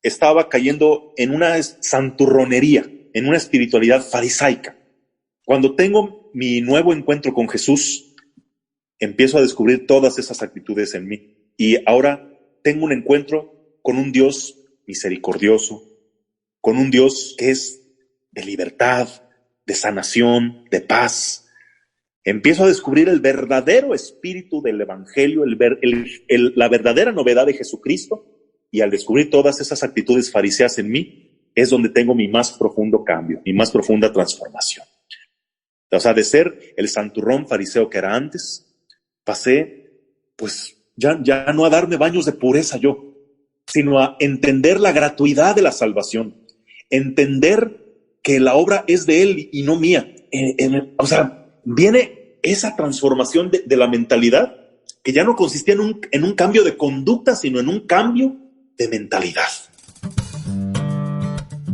estaba cayendo en una santurronería, en una espiritualidad farisaica. Cuando tengo mi nuevo encuentro con Jesús, empiezo a descubrir todas esas actitudes en mí. Y ahora tengo un encuentro con un Dios misericordioso, con un Dios que es de libertad, de sanación, de paz. Empiezo a descubrir el verdadero espíritu del Evangelio, la verdadera novedad de Jesucristo, y al descubrir todas esas actitudes fariseas en mí, es donde tengo mi más profundo cambio, mi más profunda transformación. O sea, de ser el santurrón fariseo que era antes, pasé, pues, ya no a darme baños de pureza yo, sino a entender la gratuidad de la salvación, entender que la obra es de Él y no mía. O sea, viene esa transformación de la mentalidad que ya no consistía en un cambio de conducta, sino en un cambio de mentalidad.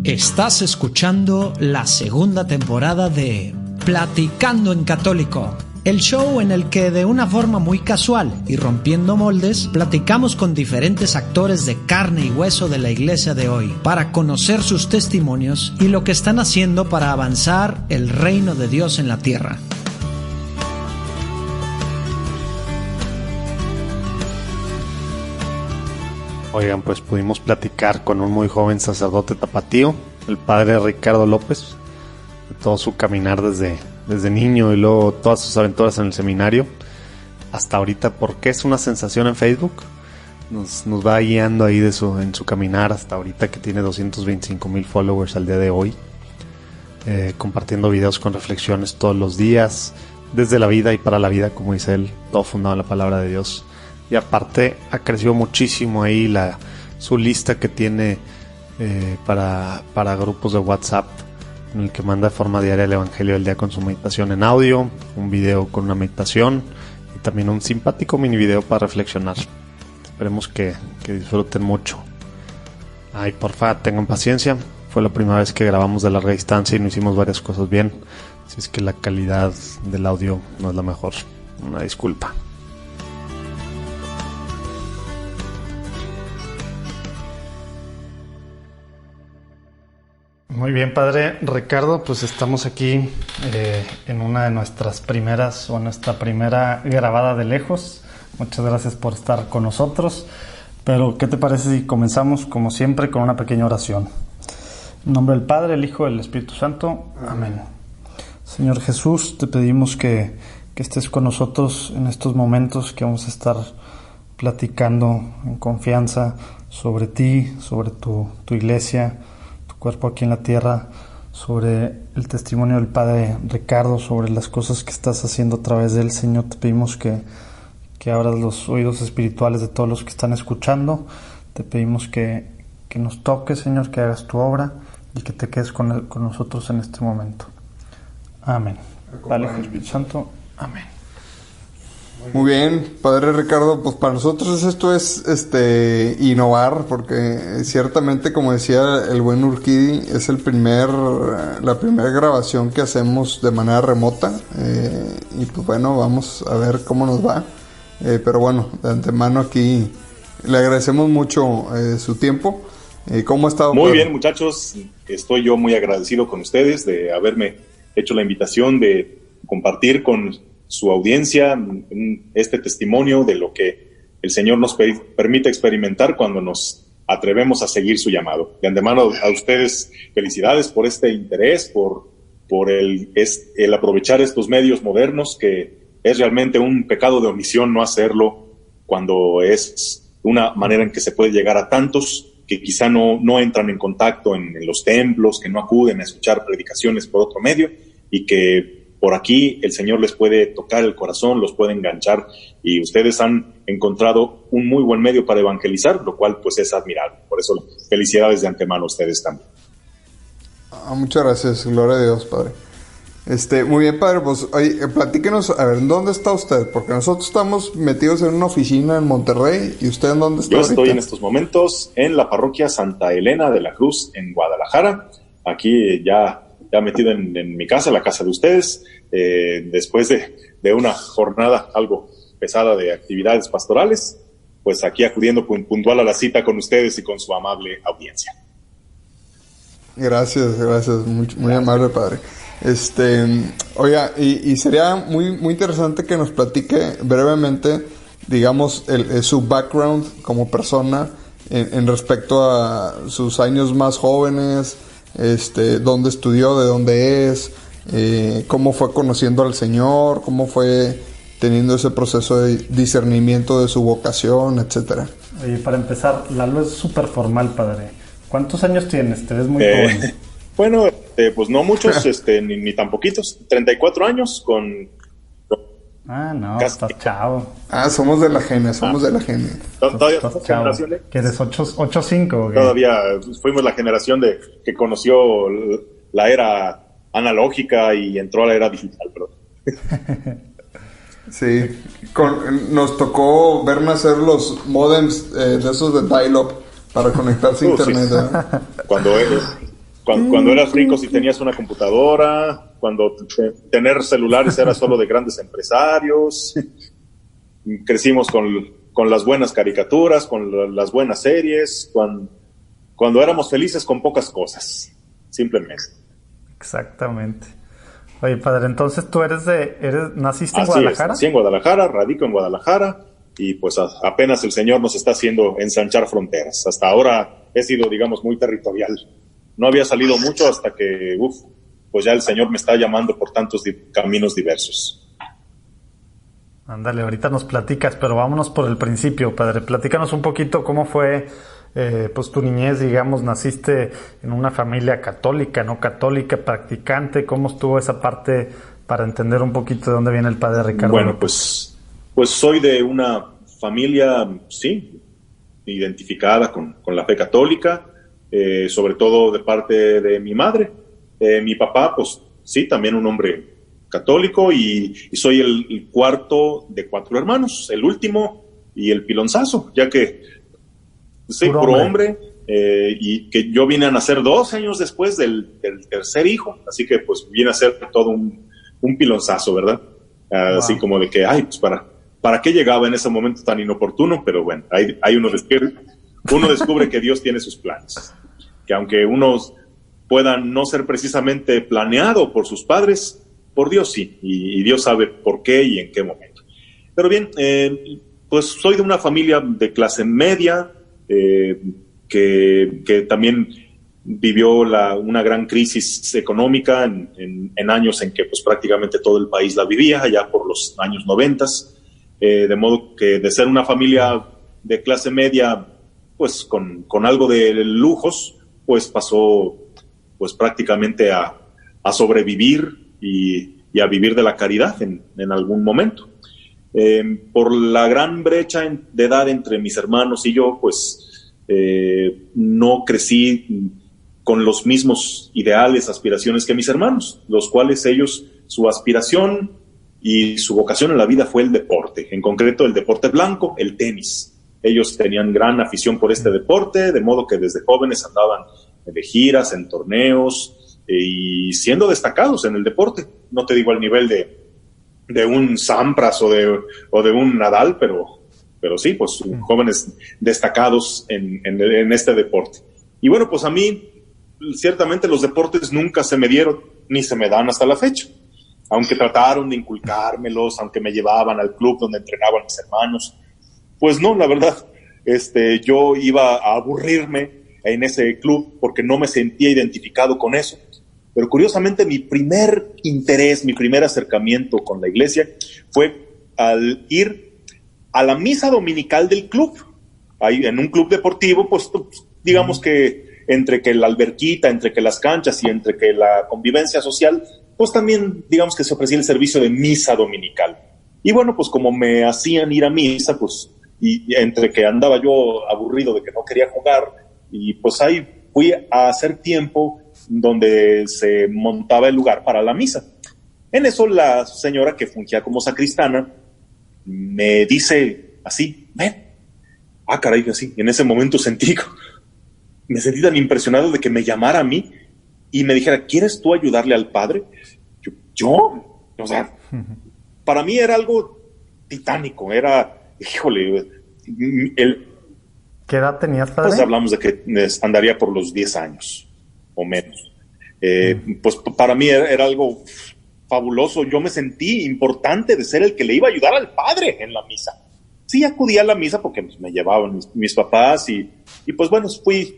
Estás escuchando la segunda temporada de Platicando en Católico, el show en el que de una forma muy casual y rompiendo moldes, platicamos con diferentes actores de carne y hueso de la iglesia de hoy para conocer sus testimonios y lo que están haciendo para avanzar el reino de Dios en la tierra. Oigan, pues pudimos platicar con un muy joven sacerdote tapatío, el padre Ricardo López, de todo su caminar desde niño y luego todas sus aventuras en el seminario hasta ahorita, porque es una sensación en Facebook. Nos va guiando ahí en su caminar hasta ahorita, que tiene 225,000 followers al día de hoy, compartiendo videos con reflexiones todos los días, desde la vida y para la vida, como dice él, todo fundado en la palabra de Dios. Y aparte ha crecido muchísimo ahí su lista que tiene para grupos de WhatsApp, en el que manda de forma diaria el Evangelio del día con su meditación en audio, un video con una meditación y también un simpático mini video para reflexionar. Esperemos que disfruten mucho. Ay, porfa, tengan paciencia. Fue la primera vez que grabamos de larga distancia y no hicimos varias cosas bien. Así es que la calidad del audio no es la mejor. Una disculpa. Muy bien, padre Ricardo, pues estamos aquí en una de nuestra primera grabada de lejos. Muchas gracias por estar con nosotros. Pero, ¿qué te parece si comenzamos, como siempre, con una pequeña oración? En nombre del Padre, el Hijo y el Espíritu Santo. Amén. Señor Jesús, te pedimos que estés con nosotros en estos momentos que vamos a estar platicando en confianza sobre ti, sobre tu iglesia, cuerpo aquí en la tierra, sobre el testimonio del Padre Ricardo, sobre las cosas que estás haciendo a través de él. Señor, te pedimos que abras los oídos espirituales de todos los que están escuchando. Te pedimos que nos toques, Señor, que hagas tu obra y que te quedes con nosotros en este momento. Amén. Padre, Hijo y Espíritu Santo. Amén. Muy bien, Padre Ricardo, pues para nosotros esto es innovar, porque ciertamente, como decía el buen Urquidi, es la primera grabación que hacemos de manera remota, y pues bueno, vamos a ver cómo nos va, pero bueno, de antemano aquí le agradecemos mucho su tiempo. ¿Cómo ha estado? Muy bien, muchachos, estoy yo muy agradecido con ustedes de haberme hecho la invitación de compartir con su audiencia este testimonio de lo que el Señor nos permite experimentar cuando nos atrevemos a seguir su llamado. De antemano a ustedes felicidades por este interés, por el aprovechar estos medios modernos, que es realmente un pecado de omisión no hacerlo cuando es una manera en que se puede llegar a tantos que quizá no entran en contacto en los templos, que no acuden a escuchar predicaciones por otro medio, y que por aquí el Señor les puede tocar el corazón, los puede enganchar, y ustedes han encontrado un muy buen medio para evangelizar, lo cual pues es admirable. Por eso felicidades de antemano a ustedes también. Muchas gracias, gloria a Dios, Padre. Muy bien, Padre, pues platíquenos, a ver, ¿dónde está usted? Porque nosotros estamos metidos en una oficina en Monterrey, ¿y usted en dónde está? Yo ahorita? estoy en estos momentos en la parroquia Santa Elena de la Cruz en Guadalajara, aquí ya metido en mi casa, la casa de ustedes, después de una jornada algo pesada de actividades pastorales, pues aquí acudiendo puntual a la cita con ustedes y con su amable audiencia. Gracias, muy amable, padre. Oiga, y sería muy interesante que nos platique brevemente, digamos, su background como persona en respecto a sus años más jóvenes, dónde estudió, de dónde es, cómo fue conociendo al Señor, cómo fue teniendo ese proceso de discernimiento de su vocación, etcétera. Oye, para empezar, Lalo es súper formal, padre. ¿Cuántos años tienes? Te ves muy joven. Bueno, pues no muchos, ni tan poquitos. 34 años con... No, estás chavo. Somos de la gene, Todavía somos generación de... ¿Que eres 8-5? Todavía fuimos la generación que conoció la era analógica y entró a la era digital, pero... Sí, nos tocó ver nacer los modems de esos de dial-up para conectarse a internet. Sí. Cuando eras rico si tenías una computadora, cuando tener celulares era solo de grandes empresarios. Crecimos con las buenas caricaturas, con las buenas series, cuando éramos felices con pocas cosas, simplemente. Exactamente. Oye, padre, entonces tú naciste en Así Guadalajara. Nací en Guadalajara, radico en Guadalajara y pues apenas el Señor nos está haciendo ensanchar fronteras. Hasta ahora he sido, digamos, muy territorial. No había salido mucho hasta que, pues ya el Señor me está llamando por tantos caminos diversos. Ándale, ahorita nos platicas, pero vámonos por el principio, padre. Platícanos un poquito cómo fue pues tu niñez, digamos, naciste en una familia católica, no católica, practicante. ¿Cómo estuvo esa parte para entender un poquito de dónde viene el padre Ricardo? Bueno, pues soy de una familia, sí, identificada con la fe católica, sobre todo de parte de mi madre. Mi papá, pues sí, también un hombre católico y soy el cuarto de 4 hermanos, el último y el pilonzazo, ya que sí, puro hombre, y que yo vine a nacer 2 años después del tercer hijo, así que pues vine a ser todo un pilonzazo, ¿verdad? Wow. Así como de que, pues ¿para qué llegaba en ese momento tan inoportuno? Pero bueno, ahí uno descubre que Dios tiene sus planes, que aunque unos puedan no ser precisamente planeado por sus padres, por Dios sí, y Dios sabe por qué y en qué momento. Pero bien, pues soy de una familia de clase media, que también vivió una gran crisis económica en años en que pues prácticamente todo el país la vivía, allá por los años 90, de modo que de ser una familia de clase media, pues con algo de lujos, pues pasó pues prácticamente a sobrevivir y a vivir de la caridad en algún momento. Por la gran brecha de edad entre mis hermanos y yo, pues no crecí con los mismos ideales, aspiraciones que mis hermanos, los cuales ellos, su aspiración y su vocación en la vida fue el deporte, en concreto el deporte blanco, el tenis. Ellos tenían gran afición por este deporte, de modo que desde jóvenes andaban de giras, en torneos y siendo destacados en el deporte. No te digo al nivel de un Sampras o de un Nadal, pero sí, pues jóvenes destacados en este deporte. Y bueno, pues a mí ciertamente los deportes nunca se me dieron ni se me dan hasta la fecha, aunque trataron de inculcármelos, aunque me llevaban al club donde entrenaban mis hermanos, pues no, la verdad, yo iba a aburrirme en ese club porque no me sentía identificado con eso. Pero curiosamente mi primer interés, mi primer acercamiento con la iglesia fue al ir a la misa dominical del club. Ahí en un club deportivo, pues digamos que entre que la alberquita, entre que las canchas y entre que la convivencia social, pues también digamos que se ofrecía el servicio de misa dominical. Y bueno, pues como me hacían ir a misa, pues y entre que andaba yo aburrido de que no quería jugar, y pues ahí fui a hacer tiempo donde se montaba el lugar para la misa. En eso la señora que fungía como sacristana me dice así, ven. Caray, así. En ese momento me sentí tan impresionado de que me llamara a mí y me dijera, ¿quieres tú ayudarle al padre? ¿Yo? O sea, para mí era algo titánico, híjole, ¿Qué edad tenías, padre? Pues hablamos de que andaría por los 10 años o menos. Pues para mí era algo fabuloso. Yo me sentí importante de ser el que le iba a ayudar al padre en la misa. Sí acudía a la misa porque pues, me llevaban mis papás y pues bueno, fui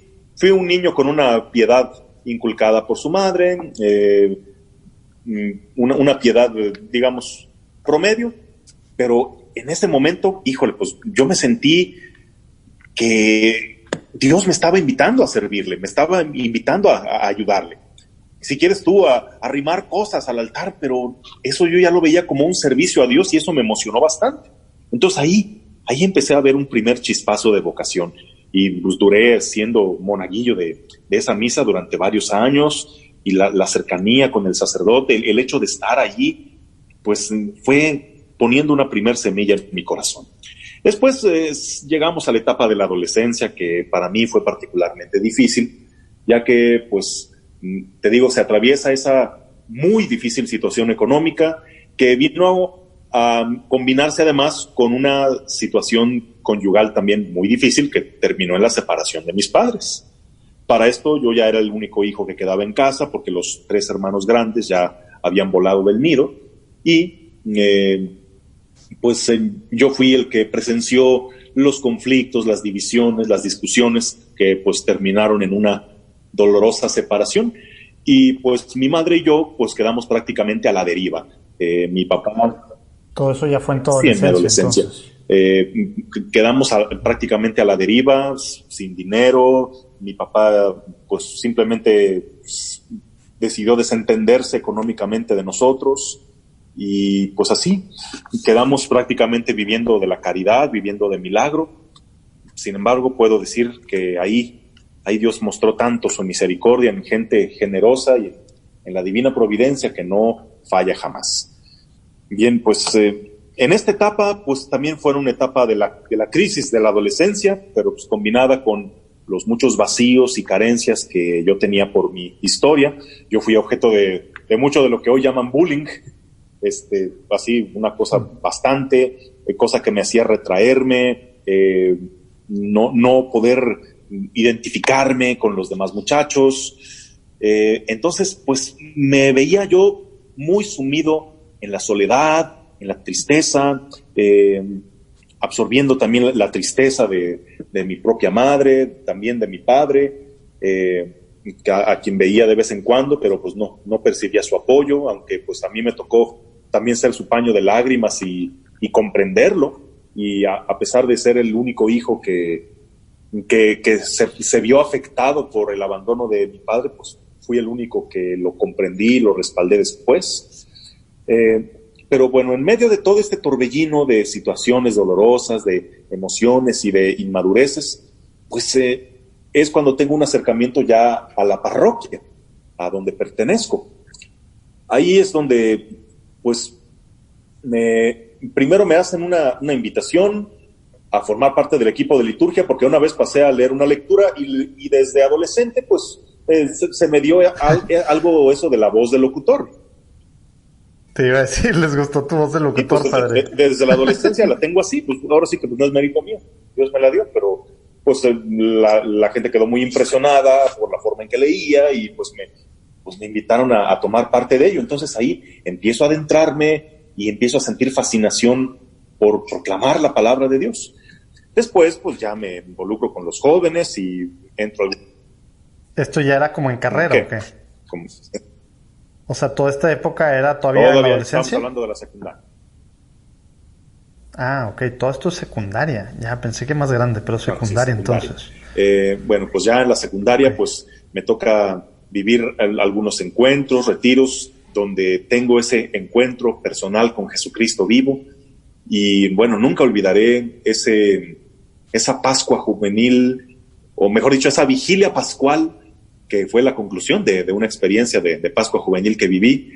un niño con una piedad inculcada por su madre, una piedad, digamos, promedio, pero en ese momento, híjole, pues yo me sentí que Dios me estaba invitando a servirle, me estaba invitando a ayudarle. Si quieres tú a arrimar cosas al altar, pero eso yo ya lo veía como un servicio a Dios y eso me emocionó bastante. Entonces ahí empecé a ver un primer chispazo de vocación y pues duré siendo monaguillo de esa misa durante varios años y la cercanía con el sacerdote, el hecho de estar allí, pues fue poniendo una primer semilla en mi corazón. Después llegamos a la etapa de la adolescencia, que para mí fue particularmente difícil, ya que, pues, te digo, se atraviesa esa muy difícil situación económica que vino a combinarse además con una situación conyugal también muy difícil que terminó en la separación de mis padres. Para esto yo ya era el único hijo que quedaba en casa porque los 3 hermanos grandes ya habían volado del nido y yo fui el que presenció los conflictos, las divisiones, las discusiones que pues terminaron en una dolorosa separación y pues mi madre y yo pues quedamos prácticamente a la deriva. Mi papá... Todo eso ya fue en tu adolescencia. Sí, en mi adolescencia. Quedamos prácticamente a la deriva, sin dinero. Mi papá pues simplemente decidió desentenderse económicamente de nosotros y pues así quedamos prácticamente viviendo de la caridad, viviendo de milagro. Sin embargo, puedo decir que ahí Dios mostró tanto su misericordia en gente generosa y en la divina providencia que no falla jamás. Bien, pues en esta etapa, pues también fue una etapa de la crisis de la adolescencia, pero pues combinada con los muchos vacíos y carencias que yo tenía por mi historia. Yo fui objeto de mucho de lo que hoy llaman bullying, así una cosa bastante, cosa que me hacía retraerme, no poder identificarme con los demás muchachos. Entonces, pues me veía yo muy sumido en la soledad, en la tristeza, absorbiendo también la tristeza de mi propia madre, también de mi padre, a quien veía de vez en cuando, pero pues no percibía su apoyo, aunque pues a mí me tocó también ser su paño de lágrimas y comprenderlo, y a pesar de ser el único hijo que se vio afectado por el abandono de mi padre, pues fui el único que lo comprendí y lo respaldé después. Pero bueno, en medio de todo este torbellino de situaciones dolorosas, de emociones y de inmadureces, pues es cuando tengo un acercamiento ya a la parroquia, a donde pertenezco. Ahí es donde, pues, primero me hacen una invitación a formar parte del equipo de liturgia, porque una vez pasé a leer una lectura y desde adolescente, pues, se me dio algo eso de la voz del locutor. Te iba a decir, les gustó tu voz de locutor, pues, padre. Desde la adolescencia la tengo así, pues ahora sí que no es mérito mío, Dios me la dio, pero pues la gente quedó muy impresionada por la forma en que leía y pues me invitaron a tomar parte de ello. Entonces ahí empiezo a adentrarme y empiezo a sentir fascinación por proclamar la palabra de Dios. Después pues ya me involucro con los jóvenes y entro al... ¿Esto ya era como en carrera o qué? O sea, ¿toda esta época era todavía en la adolescencia? Estamos hablando de la secundaria. Ah, ok. Todo esto es secundaria. Ya pensé que más grande, pero secundaria, sí, secundaria. Entonces. Bueno, pues ya en la secundaria, pues me toca vivir algunos encuentros, retiros, donde tengo ese encuentro personal con Jesucristo vivo. Y bueno, nunca olvidaré esa Pascua juvenil, o mejor dicho, esa vigilia pascual, que fue la conclusión de una experiencia de Pascua Juvenil que viví.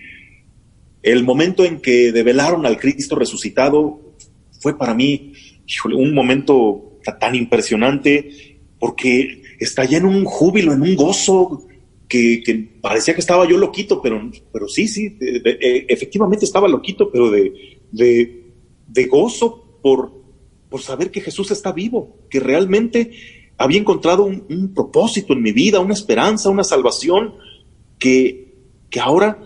El momento en que develaron al Cristo resucitado fue para mí, híjole, un momento tan impresionante, porque estallé en un júbilo, en un gozo, que parecía que estaba yo loquito, pero sí, efectivamente estaba loquito, pero de gozo por por saber que Jesús está vivo, que realmente había encontrado un propósito en mi vida, una esperanza, una salvación, que ahora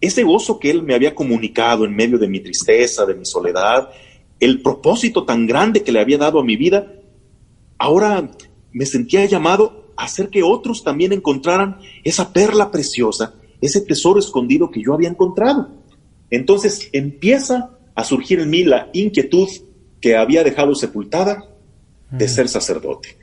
ese gozo que Él me había comunicado en medio de mi tristeza, de mi soledad, el propósito tan grande que le había dado a mi vida, ahora me sentía llamado a hacer que otros también encontraran esa perla preciosa, ese tesoro escondido que yo había encontrado. Entonces empieza a surgir en mí la inquietud que había dejado sepultada de ser sacerdote.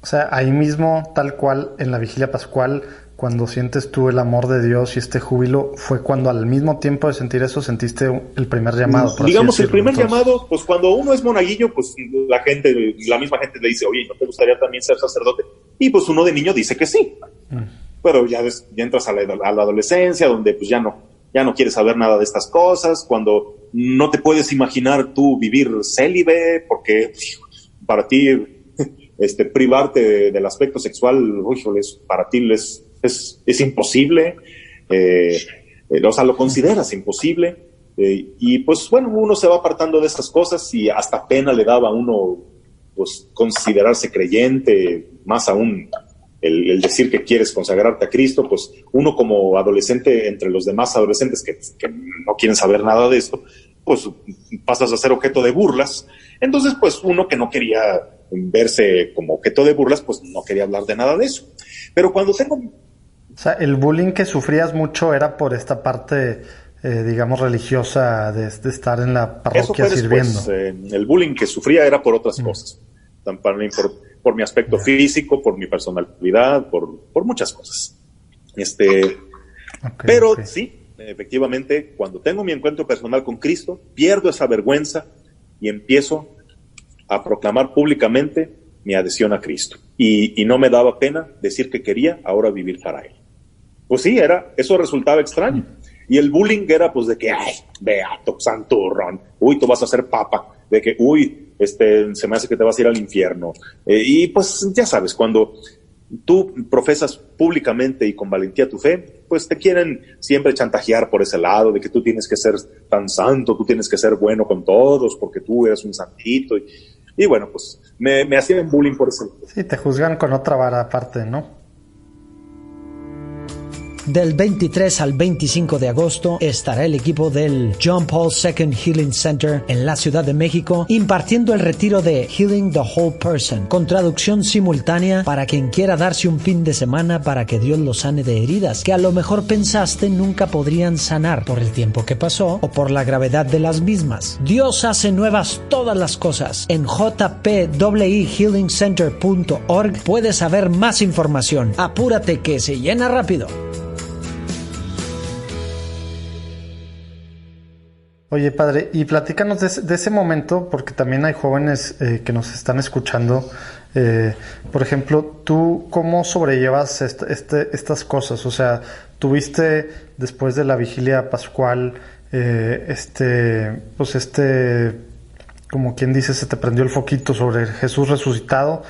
O sea, ahí mismo, tal cual, en la vigilia pascual, cuando sientes tú el amor de Dios y este júbilo, fue cuando al mismo tiempo de sentir eso, sentiste el primer llamado. Digamos, el primer llamado, pues cuando uno es monaguillo, pues la misma gente le dice, oye, ¿no te gustaría también ser sacerdote? Y pues uno de niño dice que sí. Pero ya entras a la adolescencia, donde pues ya no quieres saber nada de estas cosas, cuando no te puedes imaginar tú vivir célibe, porque para ti privarte del aspecto sexual, para ti es imposible, o sea, lo consideras imposible, y pues bueno, uno se va apartando de esas cosas y hasta pena le daba a uno pues considerarse creyente, más aún el decir que quieres consagrarte a Cristo. Pues uno como adolescente, entre los demás adolescentes que no quieren saber nada de esto, pues pasas a ser objeto de burlas. Entonces pues uno que no quería verse como objeto de burlas, pues no quería hablar de nada de eso. Pero cuando tengo... O sea, el bullying que sufrías mucho era por esta parte, digamos, religiosa de estar en la parroquia sirviendo. El bullying que sufría era por otras cosas. Por mi aspecto físico, por mi personalidad, por muchas cosas. Pero sí, efectivamente, cuando tengo mi encuentro personal con Cristo, pierdo esa vergüenza y empiezo a proclamar públicamente mi adhesión a Cristo. Y no me daba pena decir que quería ahora vivir para Él. Pues sí, eso resultaba extraño. Y el bullying era pues de que, ay, beato, santurrón, uy, tú vas a ser papa, de que, uy, se me hace que te vas a ir al infierno. Y pues ya sabes, cuando tú profesas públicamente y con valentía tu fe, pues te quieren siempre chantajear por ese lado, de que tú tienes que ser tan santo, tú tienes que ser bueno con todos, porque tú eres un santito. Y bueno, pues me hacían bullying por eso. Sí, te juzgan con otra vara aparte, ¿no? Del 23 al 25 de agosto estará el equipo del John Paul II Healing Center en la Ciudad de México impartiendo el retiro de Healing the Whole Person, con traducción simultánea para quien quiera darse un fin de semana para que Dios lo sane de heridas que a lo mejor pensaste nunca podrían sanar por el tiempo que pasó o por la gravedad de las mismas. Dios hace nuevas todas las cosas. En jpehealingcenter.org puedes saber más información. Apúrate que se llena rápido. Oye, padre, y platícanos de ese momento, porque también hay jóvenes que nos están escuchando. Por ejemplo, ¿tú cómo sobrellevas estas cosas? O sea, tuviste después de la vigilia pascual, como quien dice, se te prendió el foquito sobre Jesús resucitado.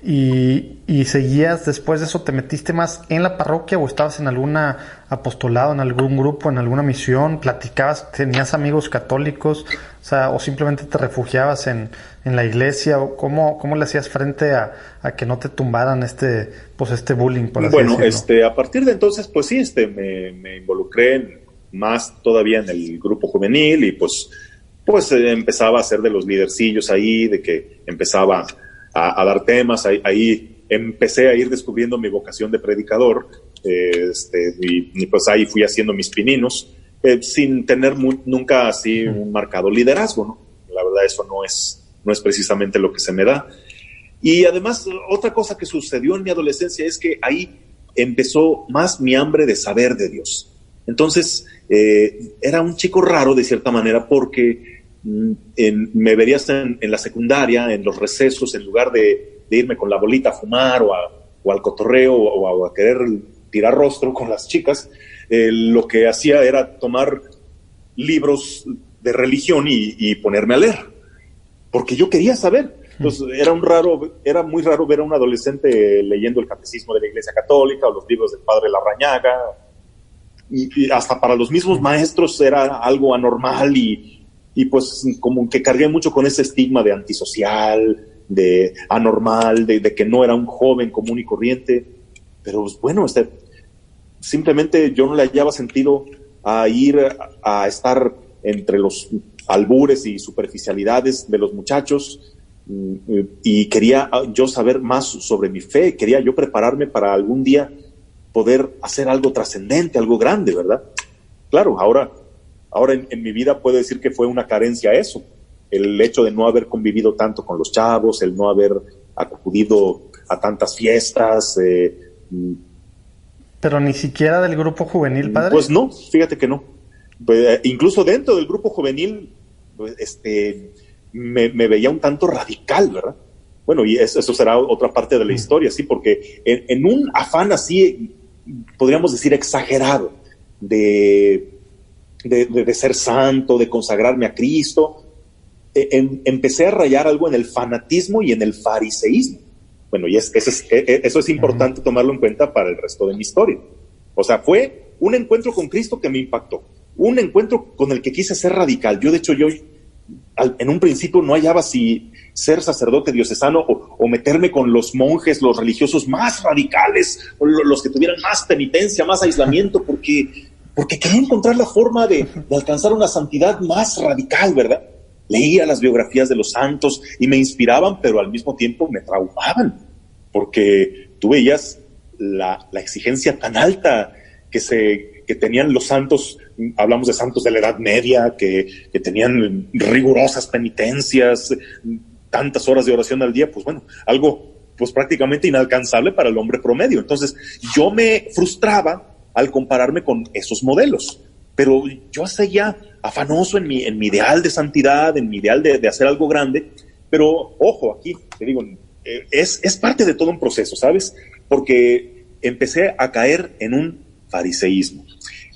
Y seguías, después de eso, ¿te metiste más en la parroquia o estabas en algún apostolado, en algún grupo, en alguna misión? ¿Platicabas? ¿Tenías amigos católicos? O sea, ¿o simplemente te refugiabas en la iglesia? ¿O cómo le hacías frente a que no te tumbaran este bullying, por así decirlo? A partir de entonces, pues sí, me involucré más todavía en el grupo juvenil y pues empezaba a ser de los lidercillos ahí, de que empezaba a dar temas, ahí empecé a ir descubriendo mi vocación de predicador, y pues ahí fui haciendo mis pininos, sin tener nunca así un marcado liderazgo, ¿no? La verdad eso no es precisamente lo que se me da. Y además, otra cosa que sucedió en mi adolescencia es que ahí empezó más mi hambre de saber de Dios. Entonces, era un chico raro de cierta manera porque me verías en la secundaria, en los recesos, en lugar de irme con la bolita a fumar o al cotorreo o a querer tirar rostro con las chicas, lo que hacía era tomar libros de religión y ponerme a leer, porque yo quería saber. Entonces era muy raro ver a un adolescente leyendo el catecismo de la Iglesia Católica o los libros del padre Larrañaga, y hasta para los mismos maestros era algo anormal y y pues como que cargué mucho con ese estigma de antisocial, de anormal, de que no era un joven común y corriente. Pero pues, bueno, simplemente yo no le hallaba sentido a ir a estar entre los albures y superficialidades de los muchachos, y quería yo saber más sobre mi fe, quería yo prepararme para algún día poder hacer algo trascendente, algo grande, ¿verdad? Claro, ahora en mi vida puedo decir que fue una carencia eso, el hecho de no haber convivido tanto con los chavos, el no haber acudido a tantas fiestas. ¿Pero ni siquiera del grupo juvenil, padre? Pues no, fíjate que no. Pues, incluso dentro del grupo juvenil, pues, me veía un tanto radical, ¿verdad? Bueno, y eso será otra parte de la historia, sí, porque en un afán así, podríamos decir exagerado, de ser santo, de consagrarme a Cristo, empecé a rayar algo en el fanatismo y en el fariseísmo. Bueno, y eso es importante tomarlo en cuenta para el resto de mi historia. O sea, fue un encuentro con Cristo que me impactó, un encuentro con el que quise ser radical. Yo, de hecho, en un principio no hallaba si ser sacerdote diocesano o meterme con los monjes, los religiosos más radicales, o los que tuvieran más penitencia, más aislamiento, porque quería encontrar la forma de alcanzar una santidad más radical, ¿verdad? Leía las biografías de los santos y me inspiraban, pero al mismo tiempo me traumaban, porque tú veías la exigencia tan alta que tenían los santos. Hablamos de santos de la Edad Media, que tenían rigurosas penitencias, tantas horas de oración al día, pues bueno, algo pues prácticamente inalcanzable para el hombre promedio. Entonces yo me frustraba al compararme con esos modelos, pero yo seguía afanoso en mi ideal de santidad, en mi ideal de hacer algo grande. Pero ojo, aquí te digo, es parte de todo un proceso, ¿sabes? Porque empecé a caer en un fariseísmo,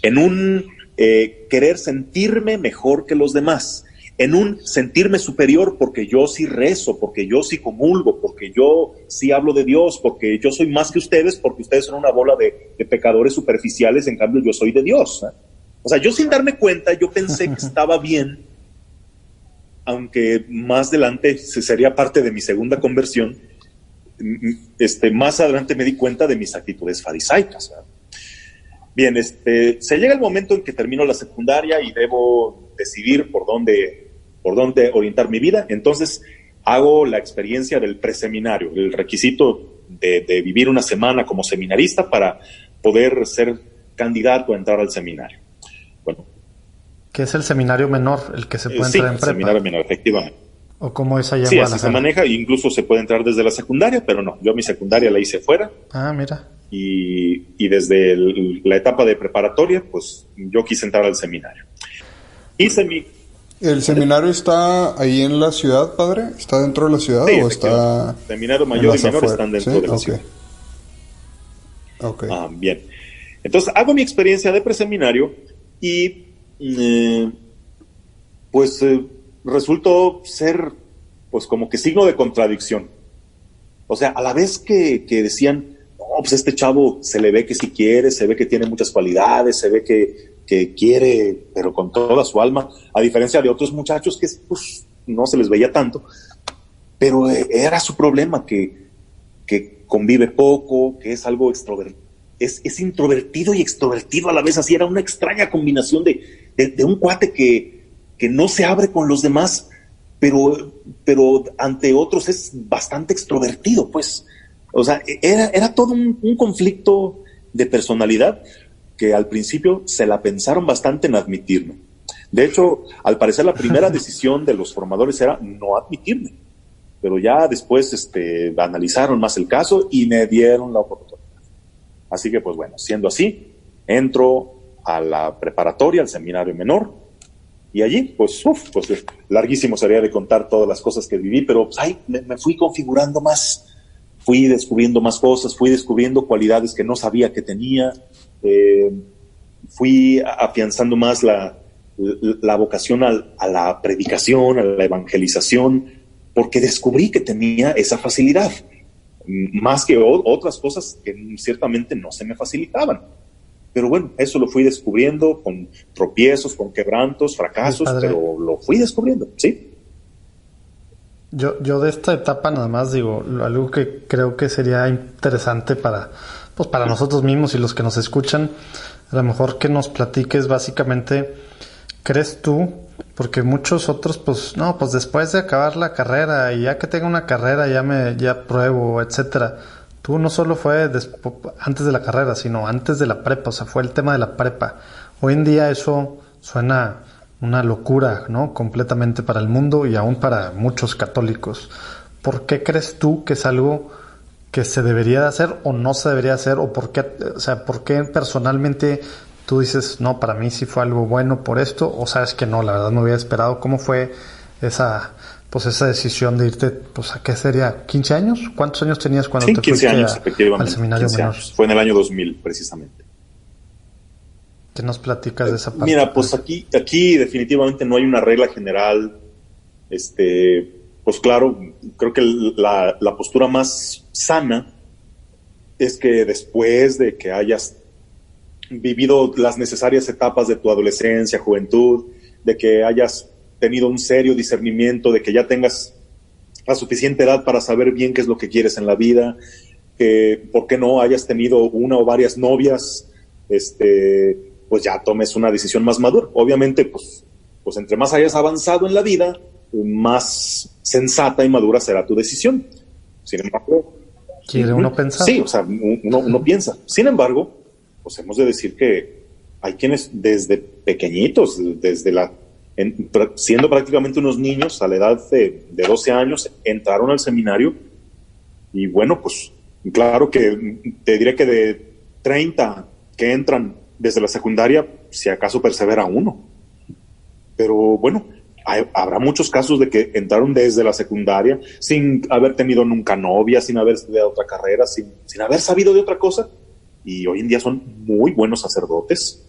en un querer sentirme mejor que los demás, en un sentirme superior porque yo sí rezo, porque yo sí comulgo, porque yo sí hablo de Dios, porque yo soy más que ustedes, porque ustedes son una bola de pecadores superficiales, en cambio yo soy de Dios, ¿eh? O sea, yo sin darme cuenta, yo pensé que estaba bien, aunque más adelante sería parte de mi segunda conversión. Más adelante me di cuenta de mis actitudes farisaicas, ¿verdad? Bien, se llega el momento en que termino la secundaria y debo decidir por dónde orientar mi vida. Entonces hago la experiencia del preseminario, el requisito de vivir una semana como seminarista para poder ser candidato a entrar al seminario. Bueno, ¿qué es el seminario menor, el que se puede entrar en prepa? Sí, el seminario menor, efectivamente. ¿O cómo es allá en Sí, Guadalajara? así se maneja, incluso se puede entrar desde la secundaria, pero no, yo mi secundaria la hice fuera. Ah, mira. Y desde la etapa de preparatoria, pues yo quise entrar al seminario. ¿El seminario está ahí en la ciudad, padre? ¿Está dentro de la ciudad sí, o está...? Seminario mayor y menor están dentro de la ciudad. Okay. Bien. Entonces hago mi experiencia de preseminario y resultó ser pues como que signo de contradicción. O sea, a la vez que decían, no, pues este chavo se le ve que sí quiere, se ve que tiene muchas cualidades, se ve que quiere, pero con toda su alma, a diferencia de otros muchachos que pues no se les veía tanto, pero era su problema, que convive poco, que es algo extrovertido. Es introvertido y extrovertido a la vez, así era una extraña combinación de un cuate que no se abre con los demás, pero ante otros es bastante extrovertido, pues. O sea, era todo un conflicto de personalidad que al principio se la pensaron bastante en admitirme. De hecho, al parecer la primera decisión de los formadores era no admitirme, pero ya después analizaron más el caso y me dieron la oportunidad. Así que, pues bueno, siendo así, entro a la preparatoria, al seminario menor, y allí, pues larguísimo sería de contar todas las cosas que viví, pero pues, ahí me fui configurando más, fui descubriendo más cosas, fui descubriendo cualidades que no sabía que tenía, fui afianzando más la vocación a la predicación, a la evangelización, porque descubrí que tenía esa facilidad, más que otras cosas que ciertamente no se me facilitaban. Pero bueno, eso lo fui descubriendo con tropiezos, con quebrantos, fracasos, pero lo fui descubriendo, ¿sí? Yo de esta etapa nada más digo, algo que creo que sería interesante para nosotros mismos y los que nos escuchan, a lo mejor que nos platiques básicamente, ¿crees tú? Porque muchos otros, pues después de acabar la carrera y ya que tenga una carrera ya pruebo, etcétera. Tú no solo fue antes de la carrera, sino antes de la prepa, o sea, fue el tema de la prepa. Hoy en día eso suena una locura, ¿no? Completamente para el mundo y aún para muchos católicos. ¿Por qué crees tú que es algo que se debería de hacer o no se debería hacer? ¿O por qué personalmente tú dices, no, para mí sí fue algo bueno por esto? ¿O sabes que no, la verdad no había esperado? ¿Cómo fue esa decisión de irte, a qué sería, 15 años? ¿Cuántos años tenías cuando te 15 fuiste años, efectivamente, al seminario menor? Fue en el año 2000, precisamente. ¿Qué nos platicas de esa parte? Mira, pues aquí definitivamente no hay una regla general. Pues claro, creo que la postura más sana es que después de que hayas vivido las necesarias etapas de tu adolescencia, juventud, de que hayas tenido un serio discernimiento, de que ya tengas la suficiente edad para saber bien qué es lo que quieres en la vida, que, ¿por qué no?, hayas tenido una o varias novias, pues ya tomes una decisión más madura. Obviamente, pues entre más hayas avanzado en la vida, más sensata y madura será tu decisión. Sin embargo... ¿Quiere uno pensar? Sí, o sea, uno piensa. Sin embargo, pues hemos de decir que hay quienes desde pequeñitos, siendo prácticamente unos niños, a la edad de 12 años, entraron al seminario. Y bueno, pues claro que te diré que de 30 que entran desde la secundaria, si acaso persevera uno. Pero bueno, habrá muchos casos de que entraron desde la secundaria sin haber tenido nunca novia, sin haber estudiado otra carrera, sin haber sabido de otra cosa, y hoy en día son muy buenos sacerdotes.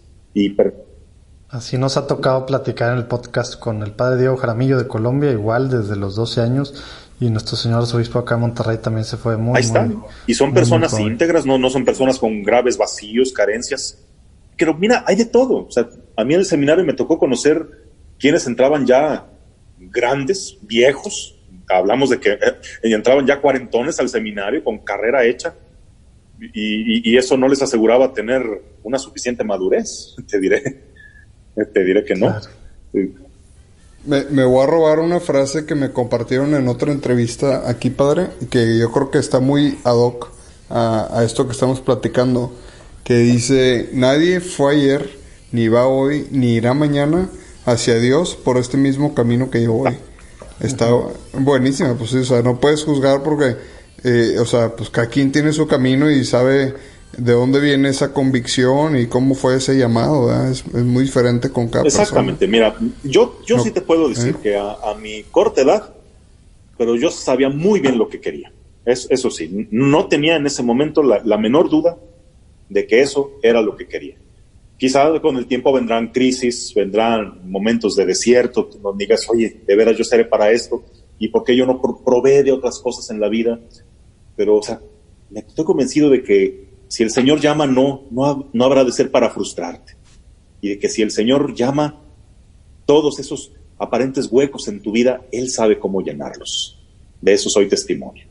Así nos ha tocado platicar en el podcast con el padre Diego Jaramillo de Colombia, igual desde los 12 años, y nuestro señor arzobispo acá en Monterrey también se fue muy... Ahí está, y son personas íntegras, no son personas con graves vacíos, carencias. Pero mira, hay de todo. O sea, a mí en el seminario me tocó conocer quienes entraban ya grandes, viejos. Hablamos de que entraban ya cuarentones al seminario con carrera hecha, y eso no les aseguraba tener una suficiente madurez. Te diré que no. Claro. Me voy a robar una frase que me compartieron en otra entrevista aquí, padre, que yo creo que está muy ad hoc a esto que estamos platicando, que dice: nadie fue ayer, ni va hoy, ni irá mañana hacia Dios por este mismo camino que yo voy. Está buenísima, pues sí, o sea, no puedes juzgar porque, pues cada quien tiene su camino y sabe de dónde viene esa convicción y cómo fue ese llamado, ¿verdad? Es muy diferente con cada persona. Exactamente, mira, yo sí te puedo decir que a mi corta edad, pero yo sabía muy bien lo que quería. Eso sí, no tenía en ese momento la menor duda de que eso era lo que quería. Quizá con el tiempo vendrán crisis, vendrán momentos de desierto, tú nos digas, oye, de veras yo seré para esto, y por qué yo no provee de otras cosas en la vida. Pero, o sea, me estoy convencido de que si el Señor llama, no habrá de ser para frustrarte. Y de que si el Señor llama, todos esos aparentes huecos en tu vida, Él sabe cómo llenarlos. De eso soy testimonio.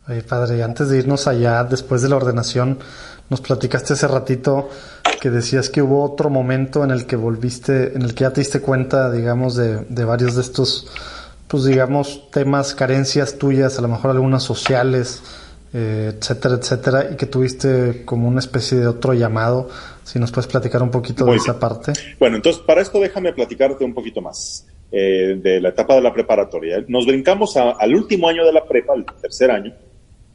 Oye, padre, antes de irnos allá, después de la ordenación, nos platicaste hace ratito que decías que hubo otro momento en el que volviste, en el que ya te diste cuenta, digamos, de varios de estos, pues digamos, temas, carencias tuyas, a lo mejor algunas sociales, etcétera, etcétera, y que tuviste como una especie de otro llamado. Si nos puedes platicar un poquito de esa parte. Bueno, entonces para esto déjame platicarte un poquito más de la etapa de la preparatoria. Nos brincamos al último año de la prepa, el tercer año,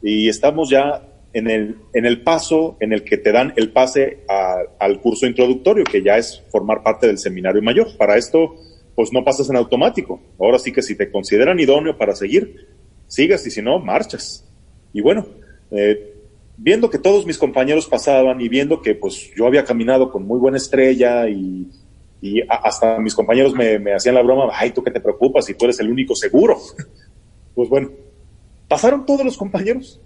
y estamos ya en el paso en el que te dan el pase al curso introductorio, que ya es formar parte del seminario mayor. Para esto, pues no pasas en automático. Ahora sí que si te consideran idóneo para seguir, sigas, y si no, marchas. Y bueno, viendo que todos mis compañeros pasaban y viendo que pues yo había caminado con muy buena estrella y hasta mis compañeros me hacían la broma, ay, ¿tú qué te preocupas si tú eres el único seguro? Pues bueno, pasaron todos los compañeros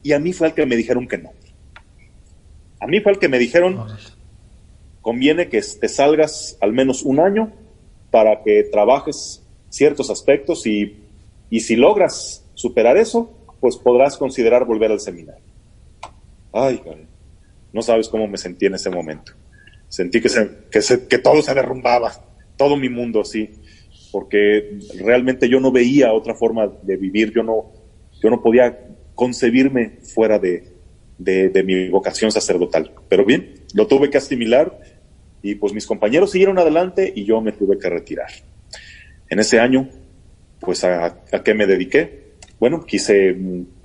y a mí fue al que me dijeron que no. A mí fue el que me dijeron, conviene que te salgas al menos un año para que trabajes ciertos aspectos y si logras superar eso, pues podrás considerar volver al seminario. Ay, no sabes cómo me sentí en ese momento. Sentí que todo se derrumbaba, todo mi mundo así, porque realmente yo no veía otra forma de vivir, yo no podía concebirme fuera de mi vocación sacerdotal. Pero bien, lo tuve que asimilar y pues mis compañeros siguieron adelante y yo me tuve que retirar. En ese año, pues ¿a qué me dediqué? Bueno, quise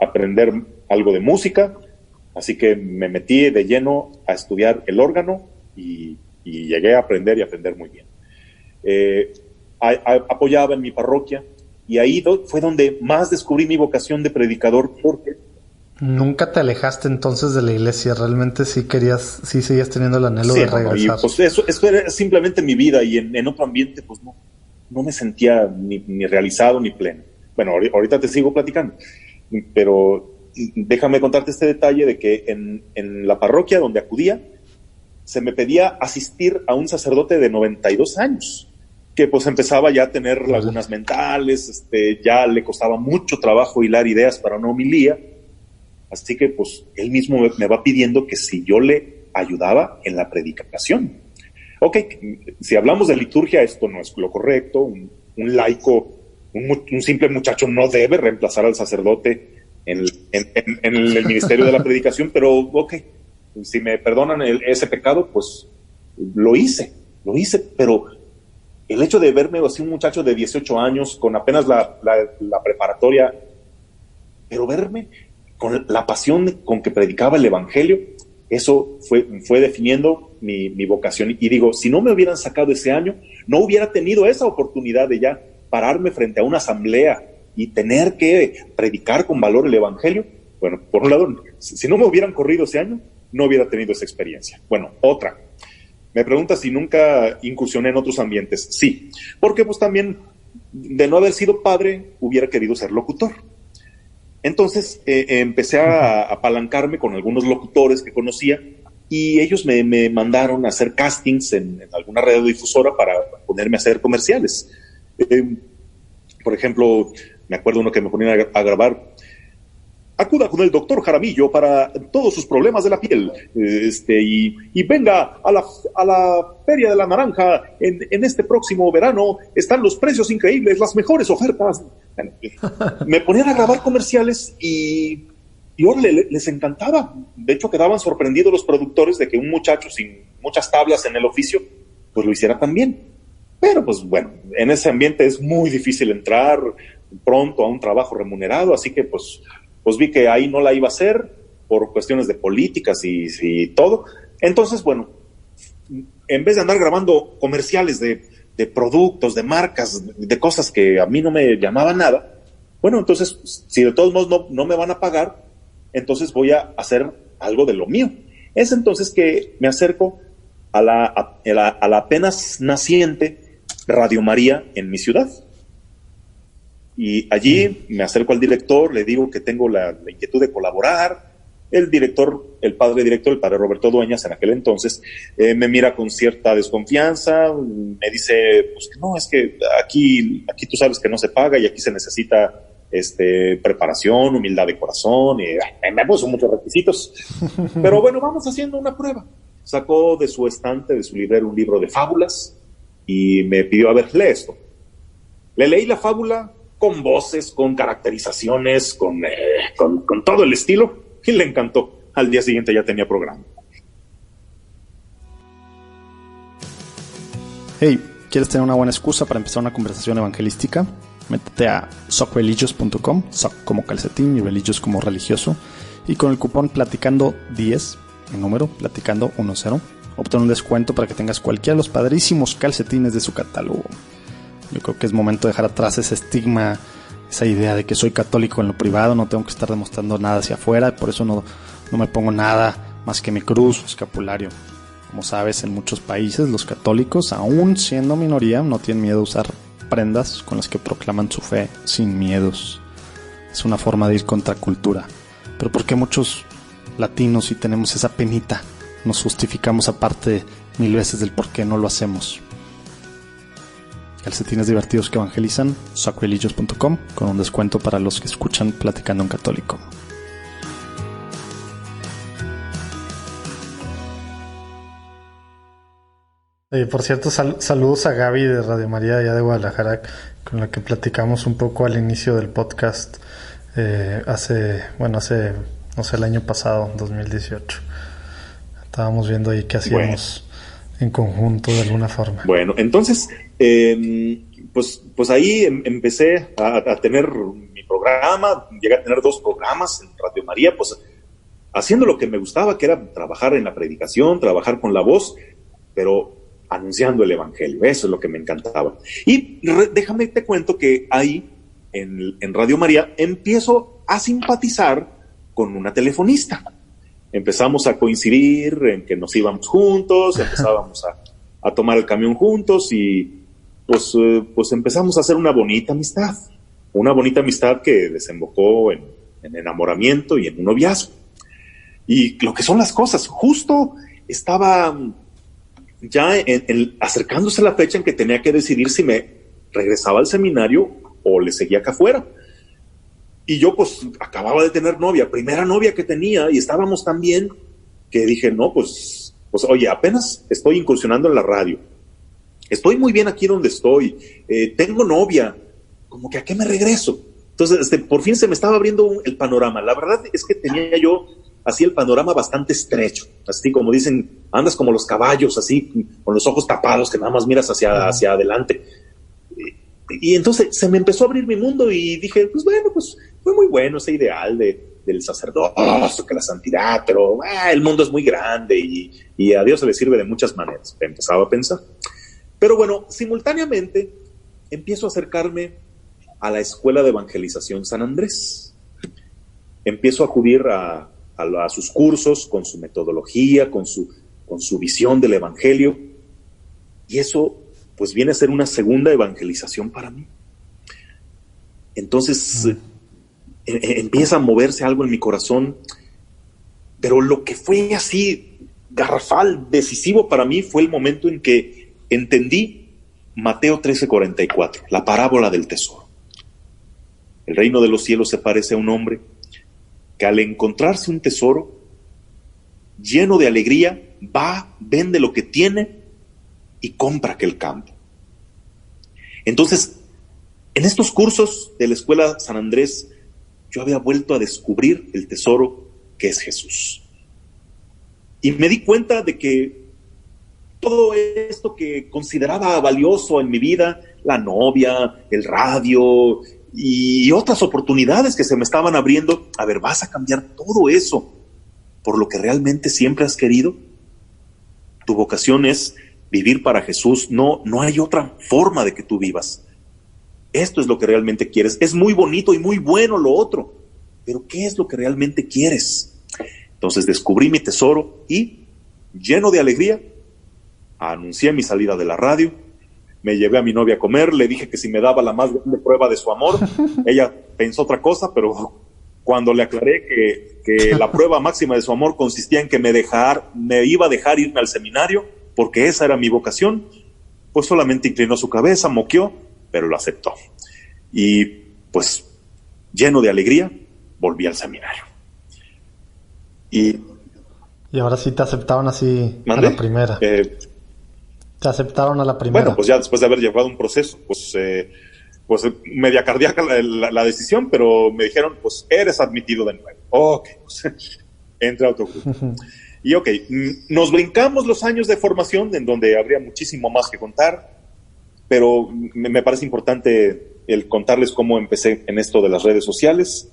aprender algo de música, así que me metí de lleno a estudiar el órgano y llegué a aprender y aprender muy bien. Apoyaba en mi parroquia y ahí fue donde más descubrí mi vocación de predicador, porque ¿nunca te alejaste entonces de la iglesia? ¿Realmente sí seguías teniendo el anhelo de regresar? Y pues eso era simplemente mi vida, y en otro ambiente pues no me sentía ni realizado ni pleno. Bueno, ahorita te sigo platicando, pero déjame contarte este detalle de que en la parroquia donde acudía se me pedía asistir a un sacerdote de 92 años, que pues empezaba ya a tener lagunas mentales, ya le costaba mucho trabajo hilar ideas para una homilía. Así que pues él mismo me va pidiendo que si yo le ayudaba en la predicación. Ok, si hablamos de liturgia, esto no es lo correcto. Un laico, un simple muchacho no debe reemplazar al sacerdote en el ministerio de la predicación, pero ok, si me perdonan ese pecado, pues lo hice, pero el hecho de verme así un muchacho de 18 años con apenas la preparatoria, pero verme con la pasión con que predicaba el evangelio, eso fue definiendo mi vocación. Y digo, si no me hubieran sacado ese año, no hubiera tenido esa oportunidad de ya pararme frente a una asamblea y tener que predicar con valor el evangelio. Bueno, por un lado, si no me hubieran corrido ese año, no hubiera tenido esa experiencia. Bueno, otra. Me preguntas si nunca incursioné en otros ambientes. Sí, porque pues también, de no haber sido padre, hubiera querido ser locutor. Entonces empecé a apalancarme con algunos locutores que conocía y ellos me mandaron a hacer castings en alguna radiodifusora para ponerme a hacer comerciales. Por ejemplo, me acuerdo uno que me ponían a grabar: acuda con el doctor Jaramillo para todos sus problemas de la piel, y venga a la Feria de la Naranja en este próximo verano, están los precios increíbles, las mejores ofertas. Me ponían a grabar comerciales y les encantaba. De hecho, quedaban sorprendidos los productores de que un muchacho sin muchas tablas en el oficio pues lo hiciera tan bien. Pero pues bueno, en ese ambiente es muy difícil entrar pronto a un trabajo remunerado, así que pues vi que ahí no la iba a hacer por cuestiones de políticas y todo. Entonces, bueno, en vez de andar grabando comerciales de productos, de marcas, de cosas que a mí no me llamaban nada, bueno, entonces, si de todos modos no me van a pagar, entonces voy a hacer algo de lo mío. Es entonces que me acerco a la apenas naciente Radio María en mi ciudad. Y allí me acerco al director, le digo que tengo la inquietud de colaborar. El padre director, el padre Roberto Dueñas, en aquel entonces, me mira con cierta desconfianza, me dice, pues que no, es que aquí tú sabes que no se paga y aquí se necesita preparación, humildad de corazón, y me puso muchos requisitos. Pero bueno, vamos haciendo una prueba. Sacó de su estante, de su librero, un libro de fábulas y me pidió, a ver, lee esto. Le leí la fábula con voces, con caracterizaciones, con todo el estilo, y le encantó. Al día siguiente ya tenía programa. Hey, ¿quieres tener una buena excusa para empezar una conversación evangelística? Métete a socreligious.com, soc como calcetín y religious como religioso, y con el cupón platicando10, en número, platicando 10, obtén un descuento para que tengas cualquiera de los padrísimos calcetines de su catálogo. Yo creo que es momento de dejar atrás ese estigma, esa idea de que soy católico en lo privado, no tengo que estar demostrando nada hacia afuera, por eso no me pongo nada más que mi cruz o escapulario. Como sabes, en muchos países los católicos, aún siendo minoría, no tienen miedo a usar prendas con las que proclaman su fe sin miedos. Es una forma de ir contra cultura. Pero ¿por qué muchos latinos sí tenemos esa penita nos justificamos aparte 1000 veces del por qué no lo hacemos. Calcetines divertidos que evangelizan, sacrilegios.com, con un descuento para los que escuchan Platicando en Católico. Por cierto, saludos a Gaby de Radio María allá de Guadalajara, con la que platicamos un poco al inicio del podcast hace, no sé, el año pasado, 2018. Estábamos viendo ahí qué hacíamos en conjunto de alguna forma. Bueno, entonces, pues ahí empecé a tener mi programa, llegué a tener 2 programas en Radio María, pues haciendo lo que me gustaba, que era trabajar en la predicación, trabajar con la voz, pero anunciando el Evangelio. Eso es lo que me encantaba. Y déjame te cuento que ahí, en Radio María, empiezo a simpatizar con una telefonista. Empezamos a coincidir en que nos íbamos juntos, empezábamos a tomar el camión juntos y pues empezamos a hacer una bonita amistad que desembocó en enamoramiento y en un noviazgo. Y lo que son las cosas, justo estaba ya acercándose la fecha en que tenía que decidir si me regresaba al seminario o le seguía acá afuera. Y yo pues acababa de tener novia, primera novia que tenía, y estábamos tan bien que dije, no, pues oye, apenas estoy incursionando en la radio. Estoy muy bien aquí donde estoy, tengo novia, como que ¿a qué me regreso? Entonces, por fin se me estaba abriendo el panorama. La verdad es que tenía yo así el panorama bastante estrecho, así como dicen, andas como los caballos, así con los ojos tapados, que nada más miras hacia adelante. Y entonces se me empezó a abrir mi mundo y dije, pues bueno, pues fue muy bueno ese ideal del sacerdocio, que la santidad, pero el mundo es muy grande y a Dios se le sirve de muchas maneras. Empezaba a pensar. Pero bueno, simultáneamente empiezo a acercarme a la Escuela de Evangelización San Andrés. Empiezo a acudir a sus cursos con su metodología, con su visión del Evangelio, y eso pues viene a ser una segunda evangelización para mí. Entonces empieza a moverse algo en mi corazón, pero lo que fue así garrafal, decisivo para mí, fue el momento en que entendí Mateo 13:44, la parábola del tesoro. El reino de los cielos se parece a un hombre que al encontrarse un tesoro, lleno de alegría, va, vende lo que tiene y compra aquel campo. Entonces, en estos cursos de la Escuela San Andrés, yo había vuelto a descubrir el tesoro que es Jesús. Y me di cuenta de que todo esto que consideraba valioso en mi vida, la novia, el radio y otras oportunidades que se me estaban abriendo, a ver, ¿vas a cambiar todo eso por lo que realmente siempre has querido? Tu vocación es vivir para Jesús, no hay otra forma de que tú vivas. Esto es lo que realmente quieres. Es muy bonito y muy bueno lo otro, pero ¿qué es lo que realmente quieres? Entonces descubrí mi tesoro y, lleno de alegría, anuncié mi salida de la radio, me llevé a mi novia a comer, le dije que si me daba la más grande prueba de su amor. Ella pensó otra cosa, pero cuando le aclaré que la prueba máxima de su amor consistía en que me iba a dejar irme al seminario, porque esa era mi vocación, pues solamente inclinó su cabeza, moqueó, pero lo aceptó. Y pues, lleno de alegría, volví al seminario. Y ahora sí te aceptaron así. ¿Mande? A la primera. Te aceptaron a la primera. Bueno, pues ya después de haber llevado un proceso, pues media cardíaca la decisión, pero me dijeron, pues eres admitido de nuevo. Ok, pues entré a otro grupo. Y ok, nos brincamos los años de formación, en donde habría muchísimo más que contar, pero me parece importante el contarles cómo empecé en esto de las redes sociales.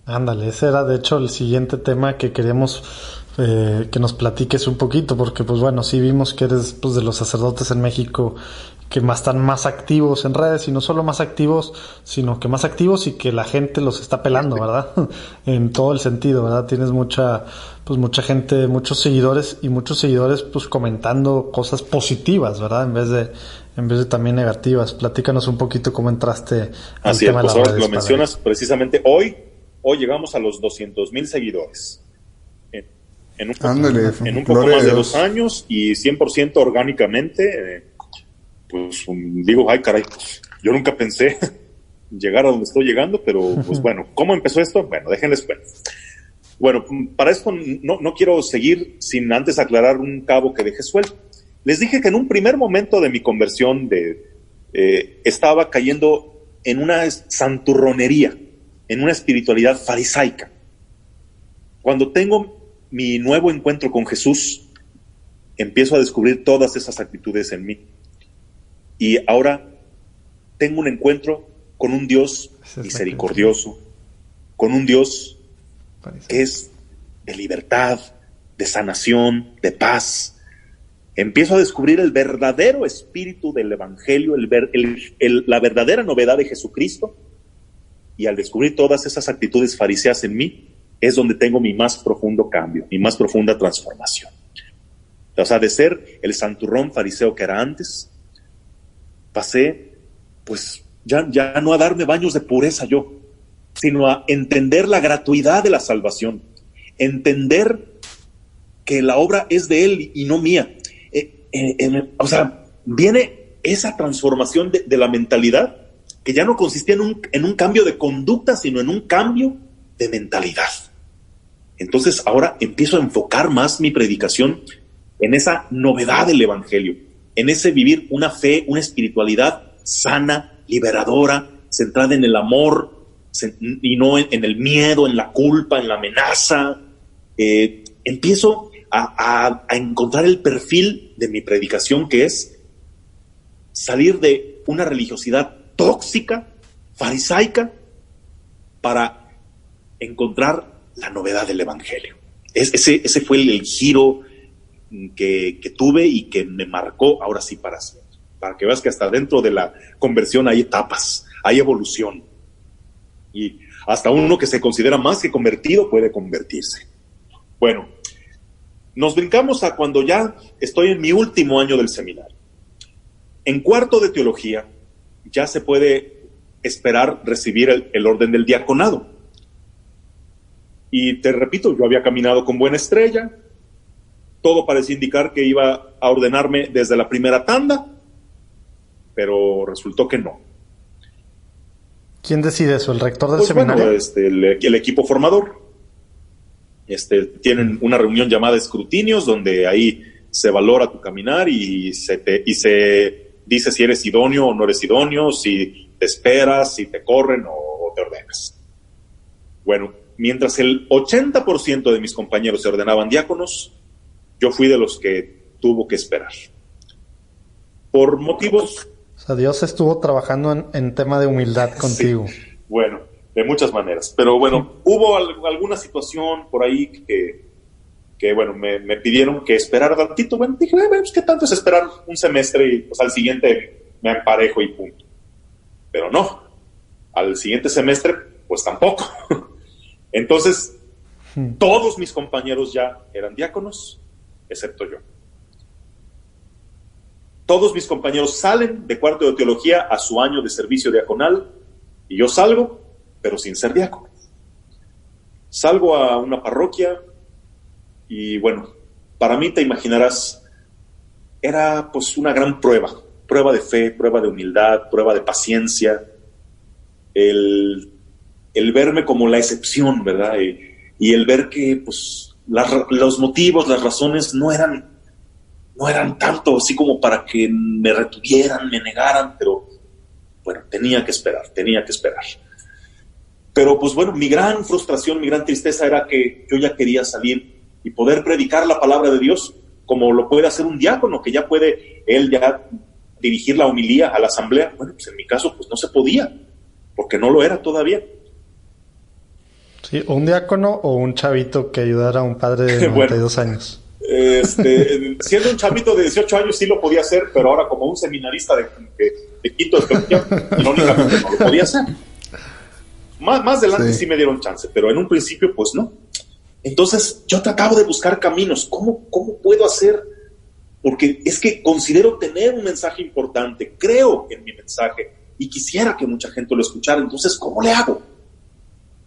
Ándale, ese era de hecho el siguiente tema que queríamos que nos platiques un poquito, porque pues bueno, sí vimos que eres pues de los sacerdotes en México que están más activos en redes, y no solo más activos, sino que más activos y que la gente los está pelando, ¿verdad? En todo el sentido, ¿verdad? Tienes mucha gente, muchos seguidores pues comentando cosas positivas, ¿verdad? En vez de también negativas. Platícanos un poquito cómo entraste al tema de las redes. Ahora que lo mencionas, precisamente hoy llegamos a los 200,000 seguidores. en un poco más de 2 años y 100% orgánicamente, pues digo, ay caray, yo nunca pensé llegar a donde estoy llegando, pero pues bueno, ¿cómo empezó esto? Bueno, déjenles cuento. Bueno, para esto no quiero seguir sin antes aclarar un cabo que dejé suelto. Les dije que en un primer momento de mi conversión estaba cayendo en una santurronería, en una espiritualidad farisaica. Cuando tengo mi nuevo encuentro con Jesús, empiezo a descubrir todas esas actitudes en mí. Y ahora tengo un encuentro con un Dios misericordioso, con un Dios que es de libertad, de sanación, de paz. Empiezo a descubrir el verdadero espíritu del Evangelio, la verdadera novedad de Jesucristo, y al descubrir todas esas actitudes fariseas en mí, es donde tengo mi más profundo cambio, mi más profunda transformación. O sea, de ser el santurrón fariseo que era antes, pasé, pues, ya no a darme baños de pureza yo, sino a entender la gratuidad de la salvación, entender que la obra es de Él y no mía. O sea, viene esa transformación de la mentalidad, que ya no consistía en un cambio de conducta, sino en un cambio de mentalidad. Entonces ahora empiezo a enfocar más mi predicación en esa novedad del Evangelio, en ese vivir una fe, una espiritualidad sana, liberadora, centrada en el amor y no en el miedo, en la culpa, en la amenaza. Empiezo a encontrar el perfil de mi predicación, que es salir de una religiosidad tóxica, farisaica, para encontrar la novedad del Evangelio. Ese fue el giro que tuve y que me marcó ahora sí para siempre. Para que veas que hasta dentro de la conversión hay etapas, hay evolución. Y hasta uno que se considera más que convertido puede convertirse. Bueno, nos brincamos a cuando ya estoy en mi último año del seminario. En cuarto de teología ya se puede esperar recibir el orden del diaconado. Y te repito, yo había caminado con buena estrella, todo parecía indicar que iba a ordenarme desde la primera tanda, pero resultó que no. ¿Quién decide eso? ¿El rector del seminario? Bueno, el equipo formador. Tienen una reunión llamada escrutinios, donde ahí se valora tu caminar y se dice si eres idóneo o no eres idóneo, si te esperas, si te corren o te ordenas. Bueno, mientras el 80% de mis compañeros se ordenaban diáconos, yo fui de los que tuvo que esperar. Por motivos... O sea, Dios estuvo trabajando en tema de humildad contigo. Sí, bueno, de muchas maneras. Pero bueno, hubo alguna situación por ahí que bueno, me pidieron que esperara tantito. Bueno, dije, pues, ¿qué tanto es esperar un semestre? Y pues al siguiente me emparejo y punto. Pero no, al siguiente semestre, pues tampoco. Entonces, todos mis compañeros ya eran diáconos, excepto yo. Todos mis compañeros salen de cuarto de teología a su año de servicio diaconal y yo salgo, pero sin ser diácono. Salgo a una parroquia y bueno, para mí te imaginarás, era pues una gran prueba de fe, prueba de humildad, prueba de paciencia, el verme como la excepción, ¿verdad? Y el ver que pues los motivos, las razones no eran tanto así como para que me retuvieran, me negaran, pero bueno, tenía que esperar. Pero pues bueno, mi gran frustración, mi gran tristeza era que yo ya quería salir y poder predicar la palabra de Dios como lo puede hacer un diácono, que ya puede él ya dirigir la homilía a la asamblea. Bueno, pues en mi caso pues no se podía, porque no lo era todavía. Sí, un diácono o un chavito que ayudara a un padre de 92 años. Siendo un chavito de 18 años sí lo podía hacer, pero ahora como un seminarista de quinto de teología, irónicamente no lo podía hacer. Más adelante sí me dieron chance, pero en un principio pues no. Entonces yo trataba de buscar caminos. ¿Cómo puedo hacer? Porque es que considero tener un mensaje importante, creo en mi mensaje y quisiera que mucha gente lo escuchara. Entonces, ¿cómo le hago?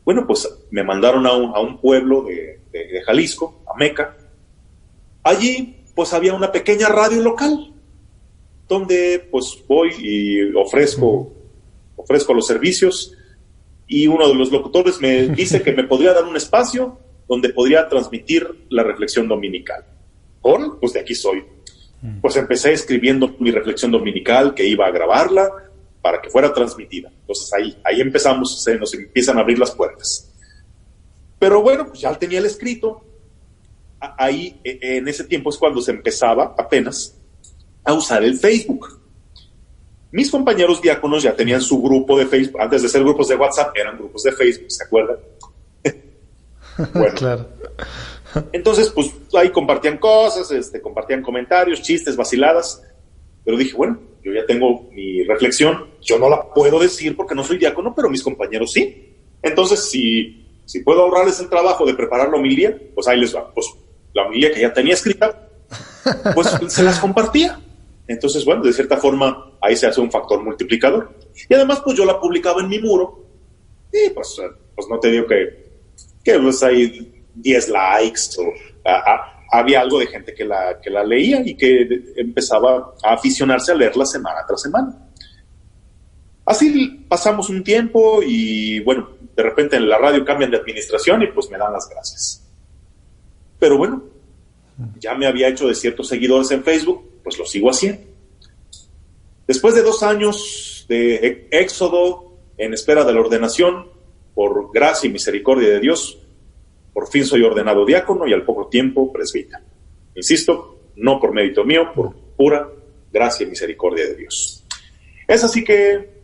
Bueno, pues me mandaron a un pueblo de Jalisco, a Ameca. Allí pues había una pequeña radio local donde pues voy y ofrezco los servicios, y uno de los locutores me dice que me podría dar un espacio donde podría transmitir la reflexión dominical. Pues de aquí soy. Pues empecé escribiendo mi reflexión dominical, que iba a grabarla para que fuera transmitida. Entonces ahí empezamos, nos empiezan a abrir las puertas. Pero bueno, pues ya tenía el escrito. Ahí, en ese tiempo es cuando se empezaba apenas a usar el Facebook. Mis compañeros diáconos ya tenían su grupo de Facebook. Antes de ser grupos de WhatsApp, eran grupos de Facebook, ¿se acuerdan? Bueno, claro. Entonces, pues ahí compartían cosas, compartían comentarios, chistes, vaciladas. Pero dije, bueno, yo ya tengo mi reflexión. Yo no la puedo decir porque no soy diácono, pero mis compañeros sí. Entonces, si puedo ahorrarles el trabajo de preparar la homilía, pues ahí les va. Pues la homilía que ya tenía escrita, pues se las compartía. Entonces, bueno, de cierta forma, ahí se hace un factor multiplicador. Y además, pues yo la publicaba en mi muro. Y pues no te digo que pues hay 10 likes o había algo de gente que la leía y que empezaba a aficionarse a leerla semana tras semana. Así pasamos un tiempo y bueno, de repente en la radio cambian de administración y pues me dan las gracias. Pero bueno, ya me había hecho de ciertos seguidores en Facebook, pues lo sigo haciendo. Después de 2 años de éxodo en espera de la ordenación, por gracia y misericordia de Dios, por fin soy ordenado diácono y al poco tiempo presbítero. Insisto, no por mérito mío, por pura gracia y misericordia de Dios. Es así que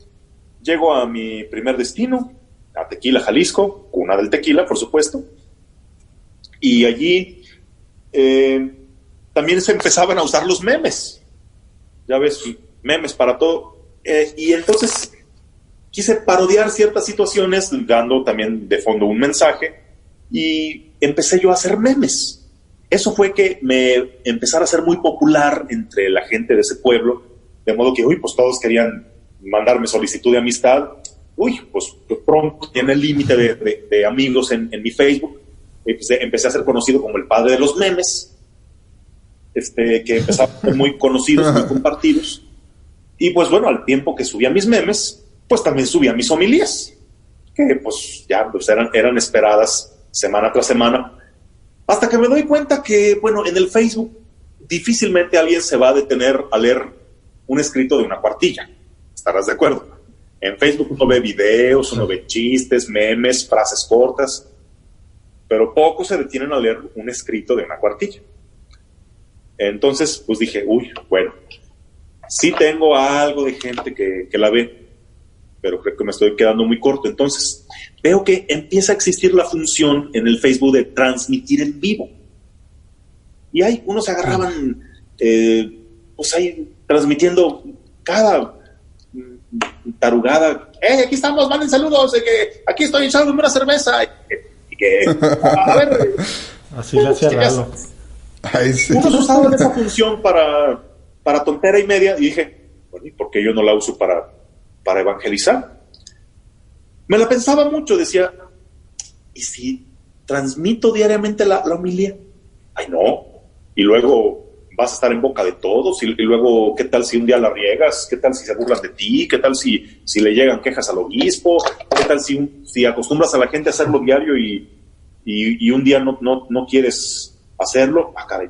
llego a mi primer destino, a Tequila, Jalisco, cuna del tequila, por supuesto, y allí también se empezaban a usar los memes. Ya ves, memes para todo. Y entonces quise parodiar ciertas situaciones, dando también de fondo un mensaje, y empecé yo a hacer memes. Eso fue que me empezara a ser muy popular entre la gente de ese pueblo, de modo que, pues todos querían mandarme solicitud de amistad. Pues pronto tiene el límite de amigos en mi Facebook. Empecé a ser conocido como el padre de los memes, que empezaba a ser muy conocidos, muy compartidos. Y pues bueno, al tiempo que subía mis memes, pues también subía mis homilías, que pues ya pues eran esperadas semana tras semana, hasta que me doy cuenta que, bueno, en el Facebook difícilmente alguien se va a detener a leer un escrito de una cuartilla. ¿Estarás de acuerdo? En Facebook uno ve videos, uno ve chistes, memes, frases cortas, pero pocos se detienen a leer un escrito de una cuartilla. Entonces, pues dije, bueno, sí tengo algo de gente que la ve, pero creo que me estoy quedando muy corto. Entonces, veo que empieza a existir la función en el Facebook de transmitir en vivo. Y ahí unos se agarraban, pues ahí transmitiendo cada tarugada. Aquí estamos, manden saludos, que aquí estoy echándome una cerveza. Y que, a ver. Así le hacía Lalo. Unos usaban esa función para tontera y media, y dije, bueno, ¿y por qué yo no la uso para evangelizar? Me la pensaba mucho, decía, ¿y si transmito diariamente la homilía? Ay, no. Y luego vas a estar en boca de todos, y luego, ¿qué tal si un día la riegas? ¿Qué tal si se burlan de ti? ¿Qué tal si le llegan quejas al obispo? ¿Qué tal si acostumbras a la gente a hacerlo diario y un día no quieres hacerlo? Caray.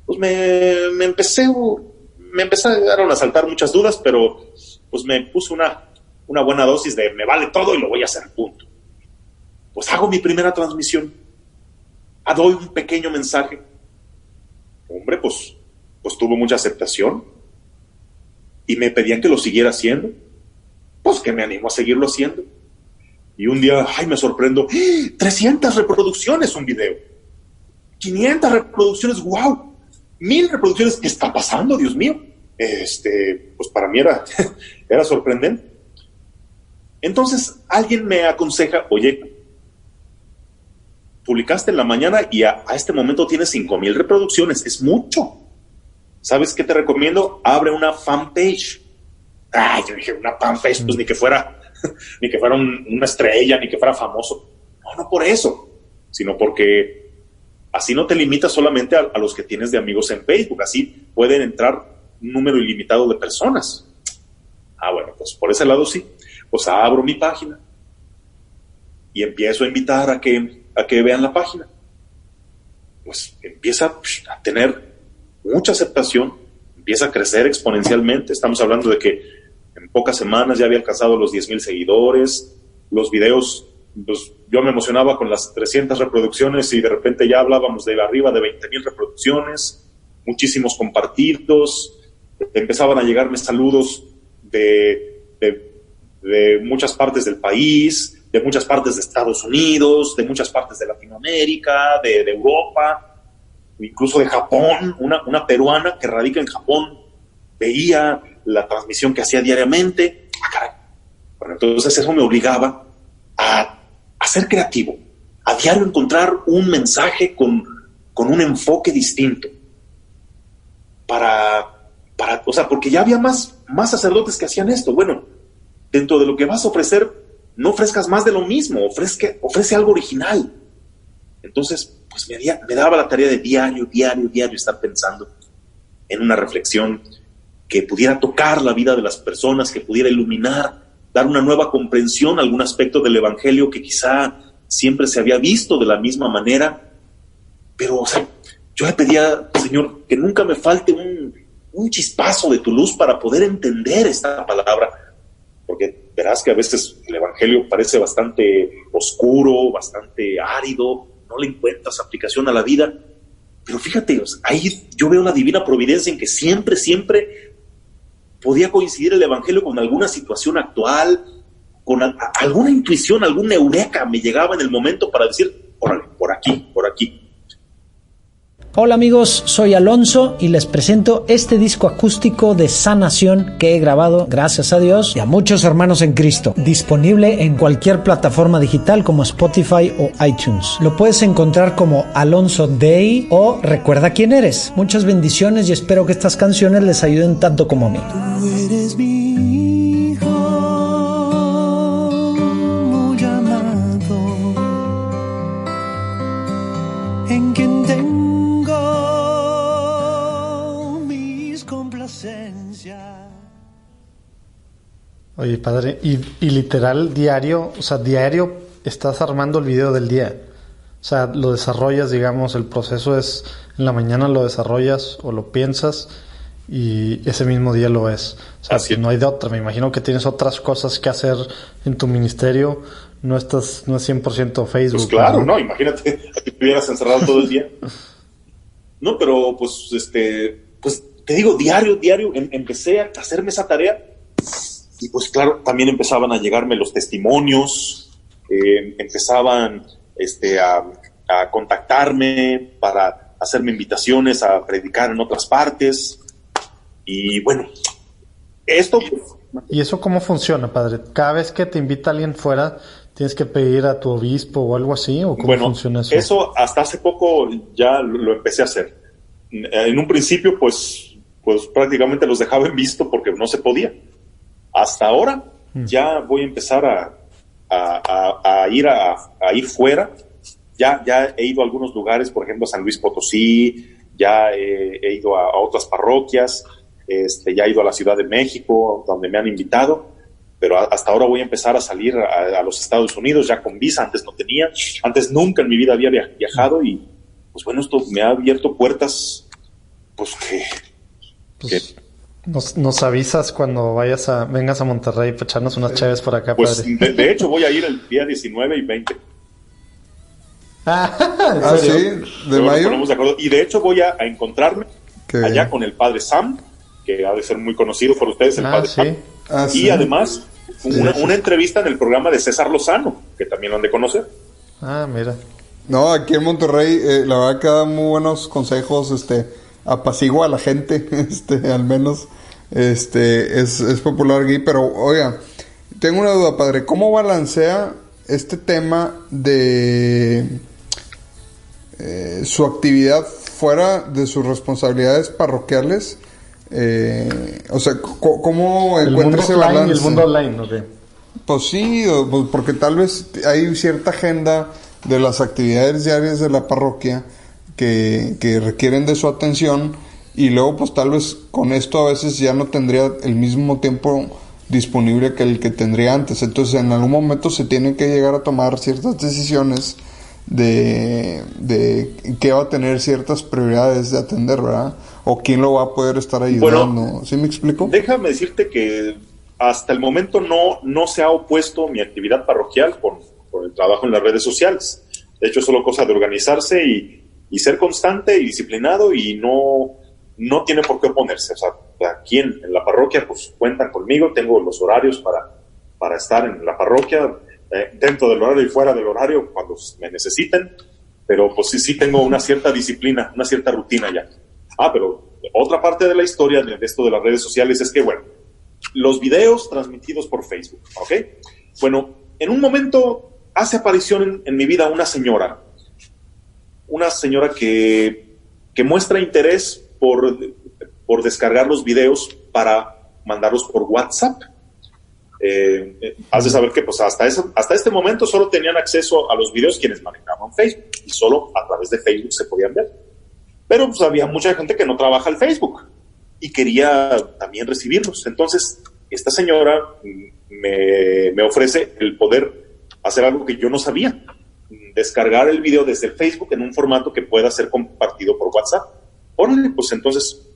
Pues me empezaron a saltar muchas dudas, pero pues me puse una buena dosis de me vale todo y lo voy a hacer, punto. Pues hago mi primera transmisión, doy un pequeño mensaje. Hombre, pues tuvo mucha aceptación y me pedían que lo siguiera haciendo. Pues que me animo a seguirlo haciendo. Y un día, me sorprendo, 300 reproducciones un video, 500 reproducciones, wow, 1000 reproducciones. ¿Qué está pasando, Dios mío? Pues para mí era sorprendente. Entonces alguien me aconseja, oye, publicaste en la mañana y a este momento tienes 5,000 reproducciones, es mucho. ¿Sabes qué te recomiendo? Abre una fanpage. Yo dije, una fanpage, pues ni que fuera una estrella, ni que fuera famoso. No por eso, sino porque Así no te limitas solamente a los que tienes de amigos en Facebook, así pueden entrar un número ilimitado de personas. Bueno, pues por ese lado sí. Pues abro mi página y empiezo a invitar a que vean la página. Pues empieza a tener mucha aceptación, empieza a crecer exponencialmente. Estamos hablando de que en pocas semanas ya había alcanzado los 10,000 seguidores. Los videos, pues yo me emocionaba con las 300 reproducciones y de repente ya hablábamos de arriba de 20,000 reproducciones, muchísimos compartidos. Empezaban a llegarme saludos de muchas partes del país, de muchas partes de Estados Unidos, de muchas partes de Latinoamérica, de Europa, incluso de Japón. Una peruana que radica en Japón veía la transmisión que hacía diariamente. Caray. Bueno, entonces eso me obligaba a ser creativo, a diario encontrar un mensaje con un enfoque distinto. O sea, porque ya había más sacerdotes que hacían esto. Bueno, dentro de lo que vas a ofrecer, no ofrezcas más de lo mismo, ofrece algo original. Entonces, pues me daba la tarea de diario estar pensando en una reflexión que pudiera tocar la vida de las personas, que pudiera iluminar, dar una nueva comprensión a algún aspecto del Evangelio que quizá siempre se había visto de la misma manera. Pero, o sea, yo le pedía, Señor, que nunca me falte un chispazo de tu luz para poder entender esta palabra, porque verás que a veces el Evangelio parece bastante oscuro, bastante árido, no le encuentras aplicación a la vida, pero fíjate, ahí yo veo la divina providencia en que siempre podía coincidir el Evangelio con alguna situación actual, con alguna intuición, alguna eureka me llegaba en el momento para decir, órale, por aquí. Hola amigos, soy Alonso y les presento este disco acústico de sanación que he grabado, gracias a Dios y a muchos hermanos en Cristo, disponible en cualquier plataforma digital como Spotify o iTunes. Lo puedes encontrar como Alonso Day o Recuerda quién eres. Muchas bendiciones y espero que estas canciones les ayuden tanto como a mí. Tú eres mi hijo, muy amado, en quien tengo complacencia. Oye, padre, y literal diario estás armando el video del día. O sea, lo desarrollas, digamos, el proceso es en la mañana lo desarrollas o lo piensas y ese mismo día lo ves. O sea, Así es. No hay de otra. Me imagino que tienes otras cosas que hacer en tu ministerio. No es 100% Facebook. Pues claro, ¿no? Imagínate, aquí estuvieras encerrado todo el día. No, pero pues te digo, diario, empecé a hacerme esa tarea y pues claro, también empezaban a llegarme los testimonios, empezaban a contactarme para hacerme invitaciones a predicar en otras partes y bueno, esto... ¿Y eso cómo funciona, padre? Cada vez que te invita alguien fuera, ¿tienes que pedir a tu obispo o algo así? ¿O cómo funciona eso? Eso hasta hace poco ya lo empecé a hacer. En un principio, pues prácticamente los dejaba en visto porque no se podía. Hasta ahora ya voy a empezar a ir fuera. Ya he ido a algunos lugares, por ejemplo a San Luis Potosí, ya he ido a otras parroquias, ya he ido a la Ciudad de México, donde me han invitado, pero hasta ahora voy a empezar a salir a los Estados Unidos ya con visa. Antes no tenía, antes nunca en mi vida había viajado y pues bueno, esto me ha abierto puertas pues que nos avisas cuando vengas a Monterrey para echarnos unas chaves por acá, pues padre. de hecho voy a ir el día 19 y 20. Sí, de mayo. Nos ponemos de acuerdo. Y de hecho voy a encontrarme allá con el padre Sam, que ha de ser muy conocido por ustedes, el padre Sam. Y sí. además una entrevista en el programa de César Lozano, que también lo han de conocer. Mira. No, aquí en Monterrey, la verdad que da muy buenos consejos, apacigua a la gente, al menos, es popular aquí, pero, oiga, tengo una duda, padre, ¿cómo balancea este tema de su actividad fuera de sus responsabilidades parroquiales? O sea, ¿cómo encuentra ese balance? El mundo online, ¿ok? Pues sí, pues porque tal vez hay cierta agenda de las actividades diarias de la parroquia que requieren de su atención, y luego pues tal vez con esto a veces ya no tendría el mismo tiempo disponible que el que tendría antes. Entonces en algún momento se tienen que llegar a tomar ciertas decisiones de qué va a tener ciertas prioridades de atender, ¿verdad? O quién lo va a poder estar ayudando. Bueno, ¿sí me explico? Déjame decirte que hasta el momento no se ha opuesto mi actividad parroquial con el trabajo en las redes sociales. De hecho, es solo cosa de organizarse y ser constante y disciplinado, y no tiene por qué oponerse. O sea, aquí en la parroquia pues cuentan conmigo, tengo los horarios para estar en la parroquia, dentro del horario y fuera del horario cuando me necesiten, pero pues sí tengo una cierta disciplina, una cierta rutina ya. Pero otra parte de la historia de esto de las redes sociales es que, bueno, los videos transmitidos por Facebook, ¿ok? Bueno, en un momento hace aparición en mi vida una señora que muestra interés por descargar los videos para mandarlos por WhatsApp. Has de saber que pues hasta este momento solo tenían acceso a los videos quienes manejaban Facebook, y solo a través de Facebook se podían ver. Pero pues había mucha gente que no trabaja el Facebook y quería también recibirlos. Entonces esta señora me ofrece el poder hacer algo que yo no sabía: descargar el video desde el Facebook en un formato que pueda ser compartido por WhatsApp. Órale, pues entonces,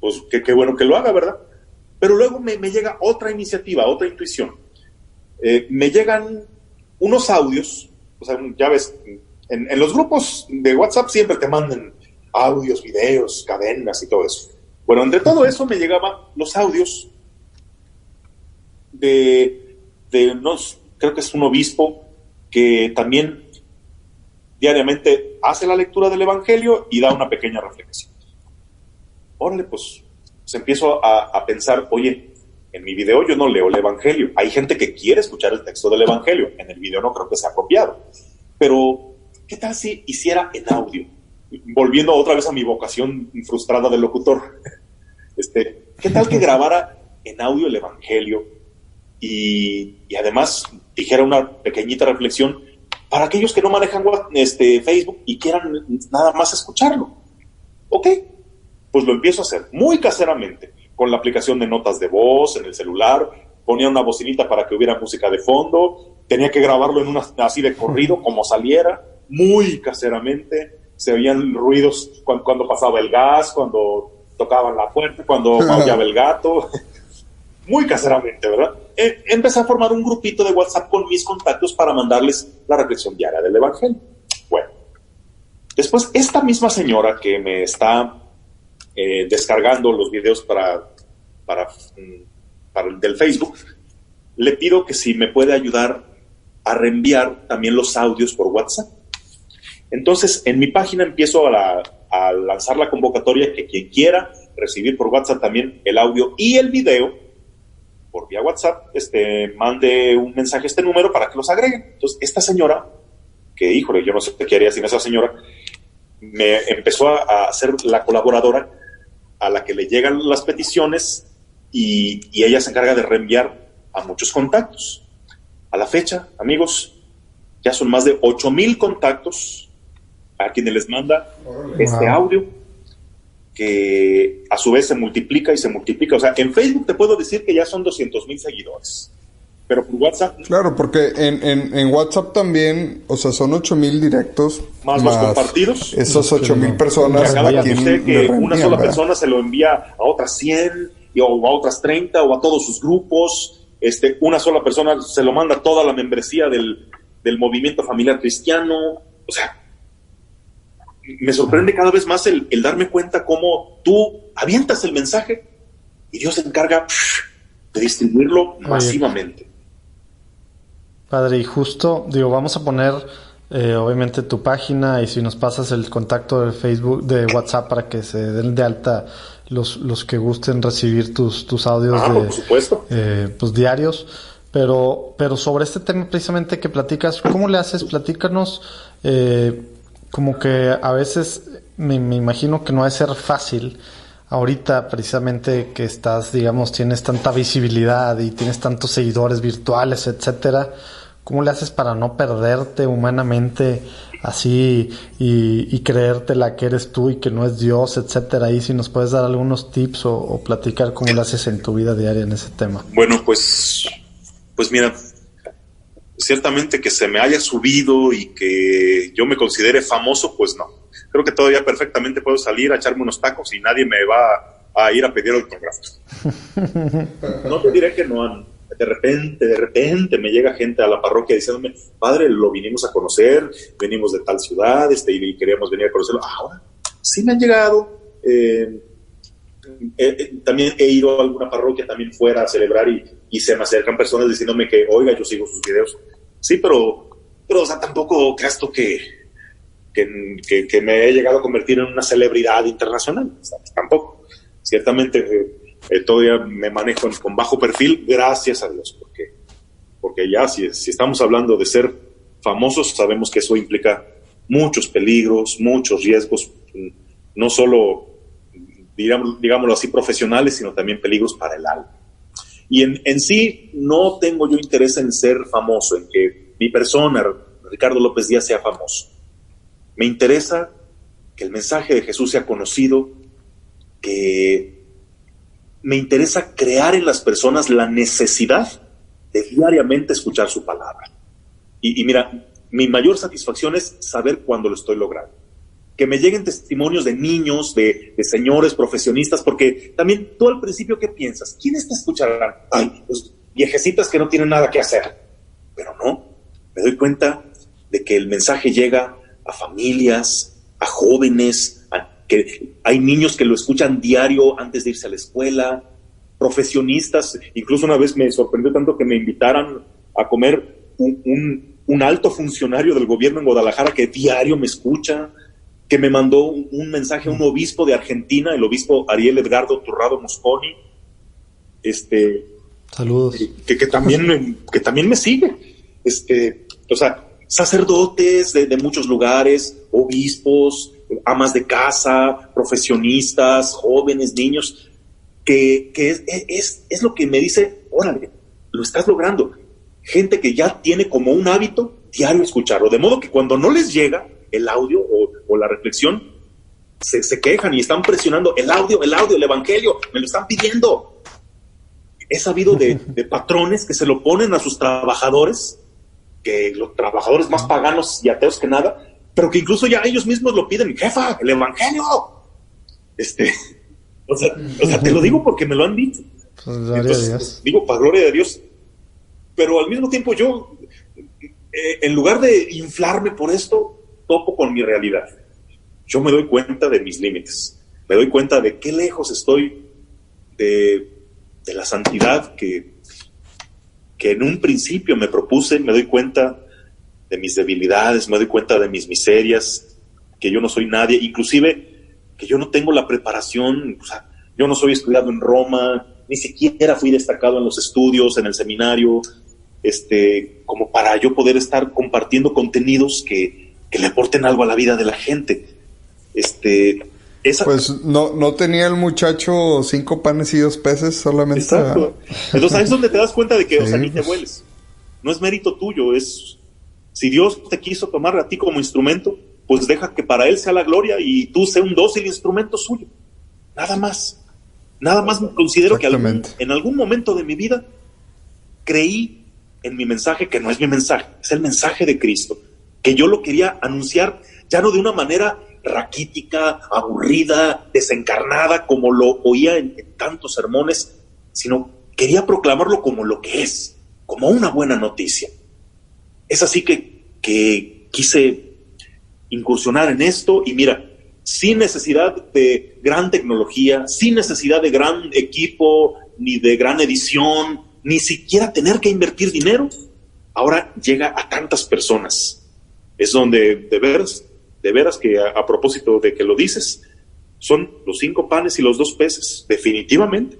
pues qué bueno que lo haga, ¿verdad? Pero luego me llega otra iniciativa, otra intuición. Me llegan unos audios, o sea, ya ves, en los grupos de WhatsApp siempre te mandan audios, videos, cadenas y todo eso. Bueno, entre todo eso me llegaban los audios de creo que es un obispo que también diariamente hace la lectura del Evangelio y da una pequeña reflexión. Órale, pues empiezo a pensar, oye, en mi video yo no leo el Evangelio. Hay gente que quiere escuchar el texto del Evangelio. En el video no creo que sea apropiado. Pero, ¿qué tal si hiciera en audio? Volviendo otra vez a mi vocación frustrada de locutor. ¿Qué tal que grabara en audio el Evangelio y además dijera una pequeñita reflexión para aquellos que no manejan Facebook y quieran nada más escucharlo? Ok, pues lo empiezo a hacer muy caseramente, con la aplicación de notas de voz en el celular. Ponía una bocinita para que hubiera música de fondo, tenía que grabarlo en así de corrido, como saliera, muy caseramente. Se oían ruidos cuando pasaba el gas, cuando tocaban la puerta, cuando maullaba el gato, muy caseramente, ¿verdad? Empecé a formar un grupito de WhatsApp con mis contactos para mandarles la reflexión diaria del Evangelio. Bueno, después esta misma señora que me está descargando los videos para del Facebook, le pido que si me puede ayudar a reenviar también los audios por WhatsApp. Entonces, en mi página empiezo a lanzar la convocatoria que quien quiera recibir por WhatsApp también el audio y el video por vía WhatsApp, mande un mensaje a este número para que los agreguen. Entonces, esta señora, que híjole, yo no sé qué haría sin esa señora, me empezó a ser la colaboradora a la que le llegan las peticiones y ella se encarga de reenviar a muchos contactos. A la fecha, amigos, ya son más de 8,000 contactos a quienes les manda este audio, que a su vez se multiplica y se multiplica. O sea, en Facebook te puedo decir que ya son 200,000 seguidores, pero por WhatsApp... Claro, porque en WhatsApp también, o sea, son 8,000 directos. Más los compartidos. Esos 8,000 personas a quien usted que una sola persona se lo envía a otras 100, o a otras 30, o a todos sus grupos. Una sola persona se lo manda a toda la membresía del movimiento familiar cristiano. O sea, me sorprende cada vez más el darme cuenta cómo tú avientas el mensaje y Dios se encarga de distribuirlo masivamente. Padre, y justo, vamos a poner obviamente tu página, y si nos pasas el contacto de Facebook, de WhatsApp, para que se den de alta los que gusten recibir tus audios por supuesto. Pues diarios. Pero sobre este tema precisamente que platicas, ¿cómo le haces? Platícanos. Como que a veces me imagino que no ha de ser fácil ahorita, precisamente que estás, tienes tanta visibilidad y tienes tantos seguidores virtuales, etcétera. ¿Cómo le haces para no perderte humanamente así y creértela que eres tú y que no es Dios, etcétera. Ahí si nos puedes dar algunos tips o platicar cómo lo haces en tu vida diaria en ese tema. Bueno, pues mira, ciertamente que se me haya subido y que yo me considere famoso, pues no. Creo que todavía perfectamente puedo salir a echarme unos tacos y nadie me va a ir a pedir autógrafos. No te diré que no. De repente me llega gente a la parroquia diciéndome, padre, lo vinimos a conocer, venimos de tal ciudad y queremos venir a conocerlo. Ahora sí me han llegado. También he ido a alguna parroquia también fuera a celebrar y se me acercan personas diciéndome que, oiga, yo sigo sus videos. Sí, pero o sea, tampoco gasto que me he llegado a convertir en una celebridad internacional. O sea, tampoco. Ciertamente todavía me manejo con bajo perfil, gracias a Dios, porque ya si estamos hablando de ser famosos, sabemos que eso implica muchos peligros, muchos riesgos, no solo, digámoslo así, profesionales, sino también peligros para el alma. Y en sí no tengo yo interés en ser famoso, en que mi persona, Ricardo López Díaz, sea famoso. Me interesa que el mensaje de Jesús sea conocido, que me interesa crear en las personas la necesidad de diariamente escuchar su palabra. Y mira, mi mayor satisfacción es saber cuándo lo estoy logrando. Que me lleguen testimonios de niños, de señores profesionistas, porque también tú al principio, ¿qué piensas? ¿Quiénes te escucharán? Ay, pues viejecitas que no tienen nada que hacer. Pero no, me doy cuenta de que el mensaje llega a familias, a jóvenes, que hay niños que lo escuchan diario antes de irse a la escuela, profesionistas. Incluso una vez me sorprendió tanto que me invitaran a comer un alto funcionario del gobierno en Guadalajara que diario me escucha, que me mandó un mensaje a un obispo de Argentina, el obispo Ariel Edgardo Turrado Mosconi, saludos, que también me sigue, o sea, sacerdotes de muchos lugares, obispos, amas de casa, profesionistas, jóvenes, niños, que es lo que me dice, órale, lo estás logrando. Gente que ya tiene como un hábito diario escucharlo, de modo que cuando no les llega el audio o la reflexión, se quejan y están presionando el audio, el evangelio, me lo están pidiendo. He sabido de patrones que se lo ponen a sus trabajadores, que los trabajadores más paganos y ateos que nada, pero que incluso ya ellos mismos lo piden, jefa, el evangelio. O sea, te lo digo porque me lo han dicho. Pues, entonces, digo, para gloria de Dios. Pero al mismo tiempo yo, en lugar de inflarme por esto, topo con mi realidad. Yo me doy cuenta de mis límites. Me doy cuenta de qué lejos estoy de la santidad que en un principio me propuse. Me doy cuenta de mis debilidades, me doy cuenta de mis miserias, que yo no soy nadie, inclusive que yo no tengo la preparación, o sea, yo no soy estudiado en Roma, ni siquiera fui destacado en los estudios, en el seminario, como para yo poder estar compartiendo contenidos que le aporten algo a la vida de la gente. Pues no tenía el muchacho 5 panes y 2 peces solamente. Exacto. Entonces ahí es donde te das cuenta de que, sí, o sea, ni te hueles. No es mérito tuyo, si Dios te quiso tomar a ti como instrumento, pues deja que para Él sea la gloria y tú sea un dócil instrumento suyo. Nada más. Nada más me considero que en algún momento de mi vida creí en mi mensaje, que no es mi mensaje, es el mensaje de Cristo, que yo lo quería anunciar ya no de una manera raquítica, aburrida, desencarnada, como lo oía en tantos sermones, sino quería proclamarlo como lo que es, como una buena noticia. Es así que quise incursionar en esto y mira, sin necesidad de gran tecnología, sin necesidad de gran equipo, ni de gran edición, ni siquiera tener que invertir dinero, ahora llega a tantas personas. Es donde de veras que a propósito de que lo dices, son los 5 panes y los 2 peces, definitivamente.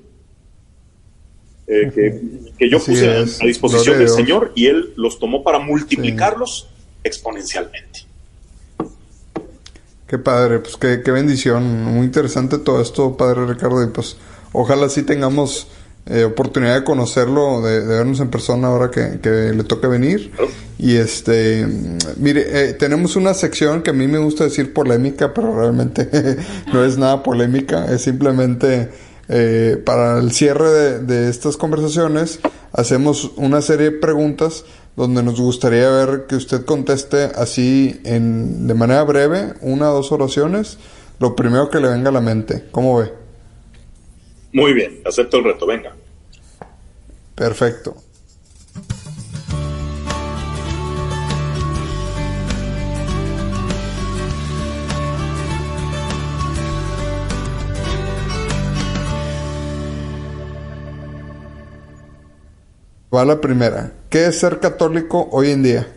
Que yo puse a disposición del Señor y Él los tomó para multiplicarlos exponencialmente. Qué padre, pues qué bendición, muy interesante todo esto, Padre Ricardo, y pues ojalá sí tengamos oportunidad de conocerlo, de vernos en persona ahora que le toca venir. Y mire, tenemos una sección que a mí me gusta decir polémica, pero realmente no es nada polémica, es simplemente para el cierre de estas conversaciones hacemos una serie de preguntas donde nos gustaría ver que usted conteste así de manera breve, 1 o 2 oraciones, lo primero que le venga a la mente. ¿Cómo ve? Muy bien, acepto el reto, venga. Perfecto. Va la primera. ¿Qué es ser católico hoy en día?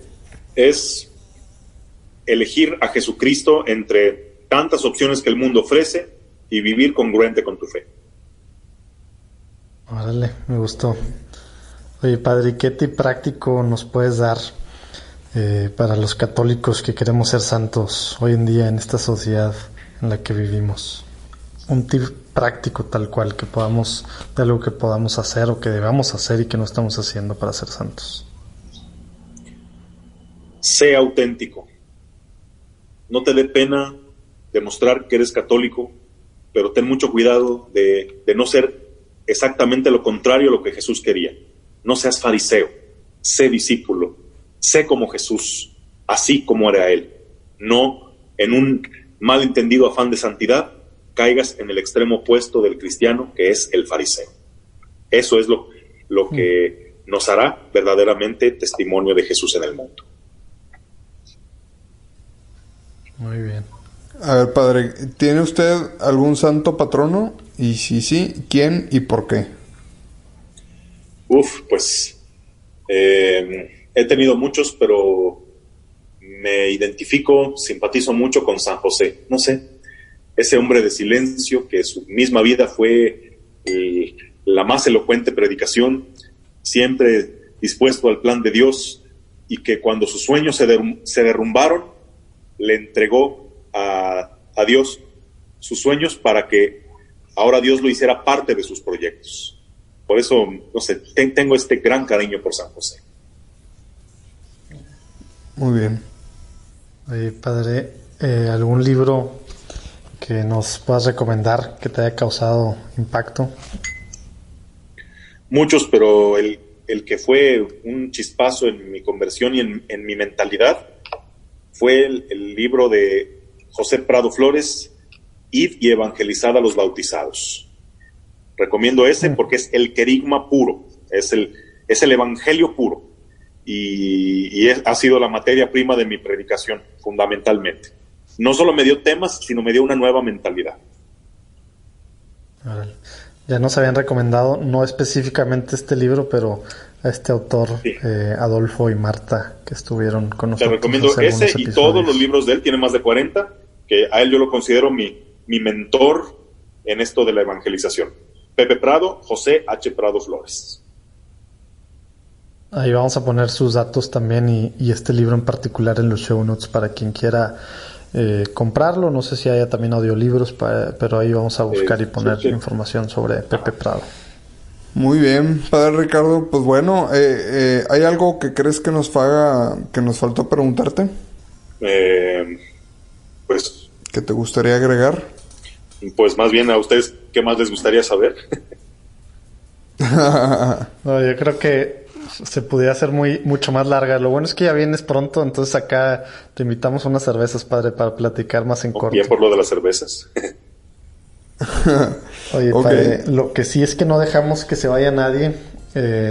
Es elegir a Jesucristo entre tantas opciones que el mundo ofrece y vivir congruente con tu fe. Órale, me gustó. Oye, padre, ¿qué tip práctico nos puedes dar para los católicos que queremos ser santos hoy en día en esta sociedad en la que vivimos? Un tip práctico tal cual, de algo que podamos hacer o que debamos hacer y que no estamos haciendo para ser santos. Sé auténtico. No te dé pena demostrar que eres católico, pero ten mucho cuidado de no ser exactamente lo contrario a lo que Jesús quería. No seas fariseo, sé discípulo, sé como Jesús, así como era Él. No en un malentendido afán de santidad caigas en el extremo opuesto del cristiano, que es el fariseo. Eso es lo que nos hará verdaderamente testimonio de Jesús en el mundo. Muy bien. A ver, padre, ¿tiene usted algún santo patrono? Y si sí, ¿quién y por qué? Pues he tenido muchos, pero me identifico, simpatizo mucho con San José. No sé, ese hombre de silencio que su misma vida fue la más elocuente predicación, siempre dispuesto al plan de Dios, y que cuando sus sueños se derrumbaron, le entregó a Dios sus sueños para que ahora Dios lo hiciera parte de sus proyectos. Por eso, no sé, tengo este gran cariño por San José. Muy bien. Oye, padre, ¿algún libro que nos puedas recomendar que te haya causado impacto? Muchos, pero el que fue un chispazo en mi conversión y en mi mentalidad fue el libro de José Prado Flores, Id y evangelizad a los bautizados. Recomiendo ese porque es el querigma puro, es el evangelio puro, y ha sido la materia prima de mi predicación, fundamentalmente. No solo me dio temas, sino me dio una nueva mentalidad. Ya nos habían recomendado, no específicamente este libro, pero a este autor, sí. Adolfo y Marta, que estuvieron con nosotros. Te recomiendo ese y todos los libros de él, tiene más de 40, que a él yo lo considero mi mentor en esto de la evangelización. Pepe Prado, José H. Prado Flores. Ahí vamos a poner sus datos también y este libro en particular en los show notes para quien quiera comprarlo. No sé si haya también audiolibros, pero ahí vamos a buscar y poner información sobre Pepe Prado. Muy bien, padre Ricardo. Pues bueno, ¿hay algo que crees que nos faltó preguntarte? Pues... ¿Qué te gustaría agregar? Pues más bien a ustedes, ¿qué más les gustaría saber? No, yo creo que se pudiera hacer mucho más larga. Lo bueno es que ya vienes pronto, entonces acá te invitamos a unas cervezas, padre, para platicar más en corto. Bien por lo de las cervezas. Oye, okay. Padre, lo que sí es que no dejamos que se vaya nadie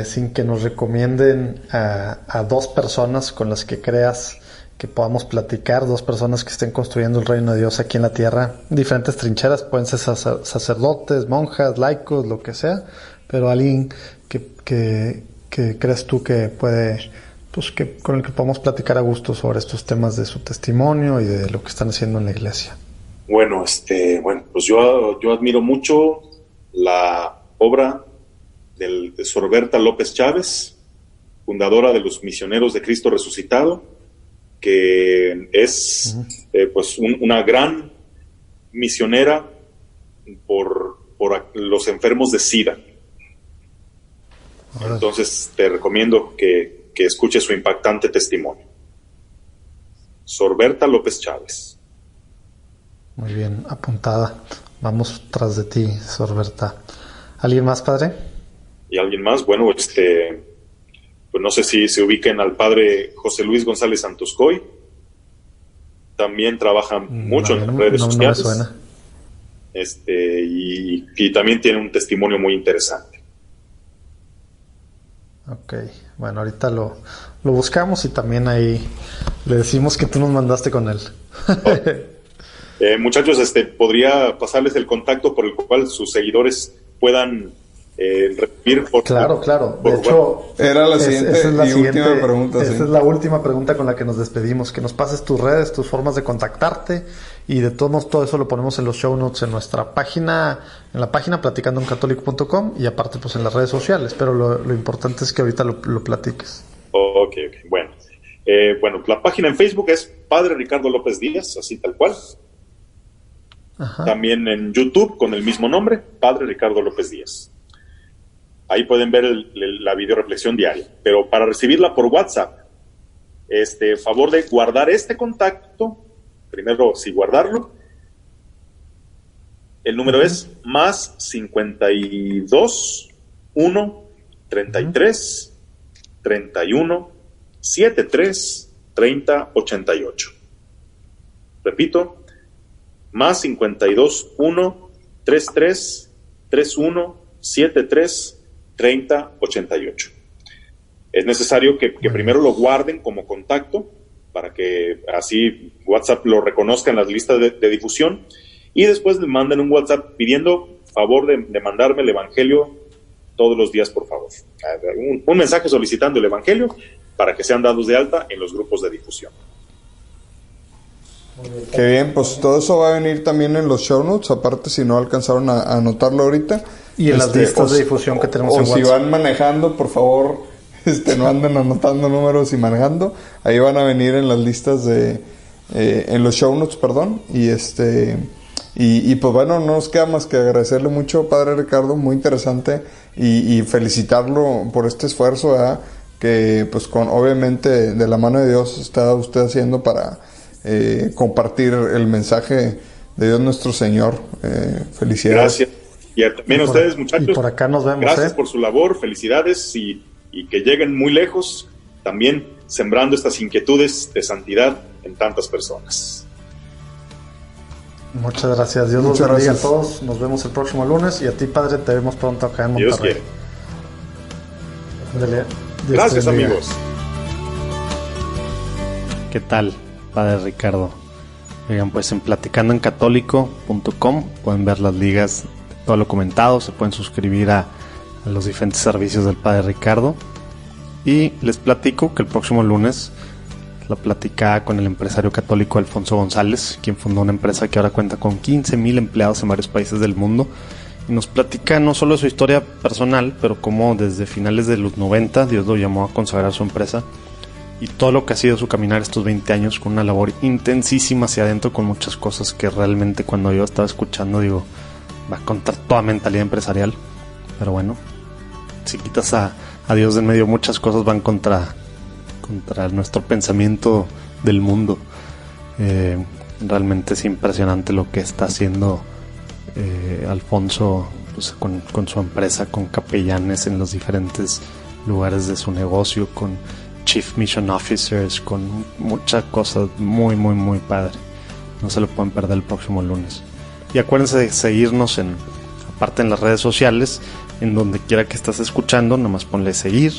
sin que nos recomienden a 2 personas con las que creas que podamos platicar, 2 personas que estén construyendo el reino de Dios aquí en la tierra, diferentes trincheras, pueden ser sacerdotes, monjas, laicos, lo que sea, pero alguien que crees tú que puede, pues con el que podamos platicar a gusto sobre estos temas de su testimonio y de lo que están haciendo en la iglesia. Bueno, pues yo admiro mucho la obra de Sor Berta López Chávez, fundadora de los Misioneros de Cristo Resucitado, que es pues una gran misionera por los enfermos de SIDA. Entonces te recomiendo que escuches su impactante testimonio. Sorberta López Chávez. Muy bien, apuntada. Vamos tras de ti, Sorberta. ¿Alguien más, padre? ¿Y alguien más? Bueno, pues no sé si se ubiquen al padre José Luis González Santoscoy. También trabaja mucho en redes sociales. No me suena. Y también tiene un testimonio muy interesante. Ok, bueno, ahorita lo buscamos y también ahí le decimos que tú nos mandaste con él. Muchachos, podría pasarles el contacto por el cual sus seguidores puedan recibir por... Claro. De hecho, era la siguiente última pregunta. Esa es la última pregunta con la que nos despedimos. Que nos pases tus redes, tus formas de contactarte, y de todos modos todo eso lo ponemos en los show notes en nuestra página, en la página platicandoencatólico.com, y aparte pues en las redes sociales, pero lo importante es que ahorita lo platiques. Ok. Bueno, la página en Facebook es Padre Ricardo López Díaz, así tal cual. Ajá. También en YouTube con el mismo nombre, Padre Ricardo López Díaz. Ahí pueden ver la video reflexión diaria. Pero para recibirla por WhatsApp, favor de guardar este contacto. Primero, sí, guardarlo. El número es más 52 1 33 31 73 30 88. Repito, más 52 1 33 31 73 30 88. Es necesario que primero lo guarden como contacto para que así WhatsApp lo reconozca en las listas de difusión, y después le manden un WhatsApp pidiendo favor de mandarme el Evangelio todos los días, por favor. Un mensaje solicitando el Evangelio para que sean dados de alta en los grupos de difusión. Qué bien, pues todo eso va a venir también en los show notes, aparte si no alcanzaron a anotarlo ahorita. Y en las listas de difusión que tenemos en WhatsApp. O si van manejando, por favor, no anden anotando números y manejando. Ahí van a venir en las listas en los show notes, perdón. Y pues bueno, no nos queda más que agradecerle mucho, Padre Ricardo, muy interesante, y felicitarlo por este esfuerzo, ¿verdad? Que pues obviamente de la mano de Dios está usted haciendo para compartir el mensaje de Dios nuestro Señor. Felicidades. Gracias. Y también a ustedes, muchachos. Y por acá nos vemos. Gracias por su labor, felicidades, y que lleguen muy lejos, también sembrando estas inquietudes de santidad en tantas personas. Muchas gracias. Dios los bendiga a todos. Nos vemos el próximo lunes, y a ti, Padre, te vemos pronto acá en Monterrey. Dios quiere. Gracias, amigos. ¿Qué tal, Padre Ricardo? Oigan, pues en platicandoencatólico.com pueden ver las ligas de todo lo comentado, se pueden suscribir a los diferentes servicios del Padre Ricardo, y les platico que el próximo lunes la platicada con el empresario católico Alfonso González, quien fundó una empresa que ahora cuenta con 15,000 empleados en varios países del mundo, y nos platica no solo de su historia personal, pero cómo desde finales de los 90 Dios lo llamó a consagrar su empresa, y todo lo que ha sido su caminar estos 20 años con una labor intensísima hacia adentro, con muchas cosas que realmente cuando yo estaba escuchando digo, va contra toda mentalidad empresarial. Pero bueno, si quitas a Dios de en medio, muchas cosas van contra nuestro pensamiento del mundo. Realmente es impresionante lo que está haciendo Alfonso, pues, con su empresa, con capellanes en los diferentes lugares de su negocio, con Chief Mission Officers, con muchas cosas muy, muy, muy padre. No se lo pueden perder el próximo lunes. Y acuérdense de seguirnos aparte en las redes sociales, en donde quiera que estés escuchando, nomás ponle seguir,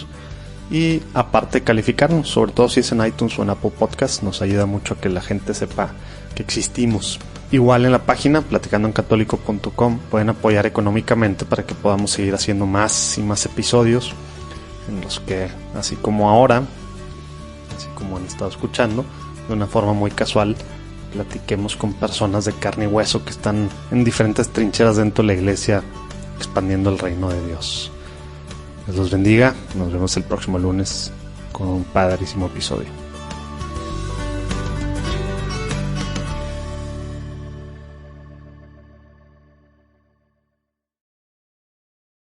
y aparte calificarnos, sobre todo si es en iTunes o en Apple Podcast, nos ayuda mucho a que la gente sepa que existimos. Igual en la página platicandoencatólico.com pueden apoyar económicamente para que podamos seguir haciendo más y más episodios, en los que, así como ahora, así como han estado escuchando, de una forma muy casual, platiquemos con personas de carne y hueso que están en diferentes trincheras dentro de la iglesia, expandiendo el reino de Dios. Dios los bendiga. Nos vemos el próximo lunes con un padrísimo episodio.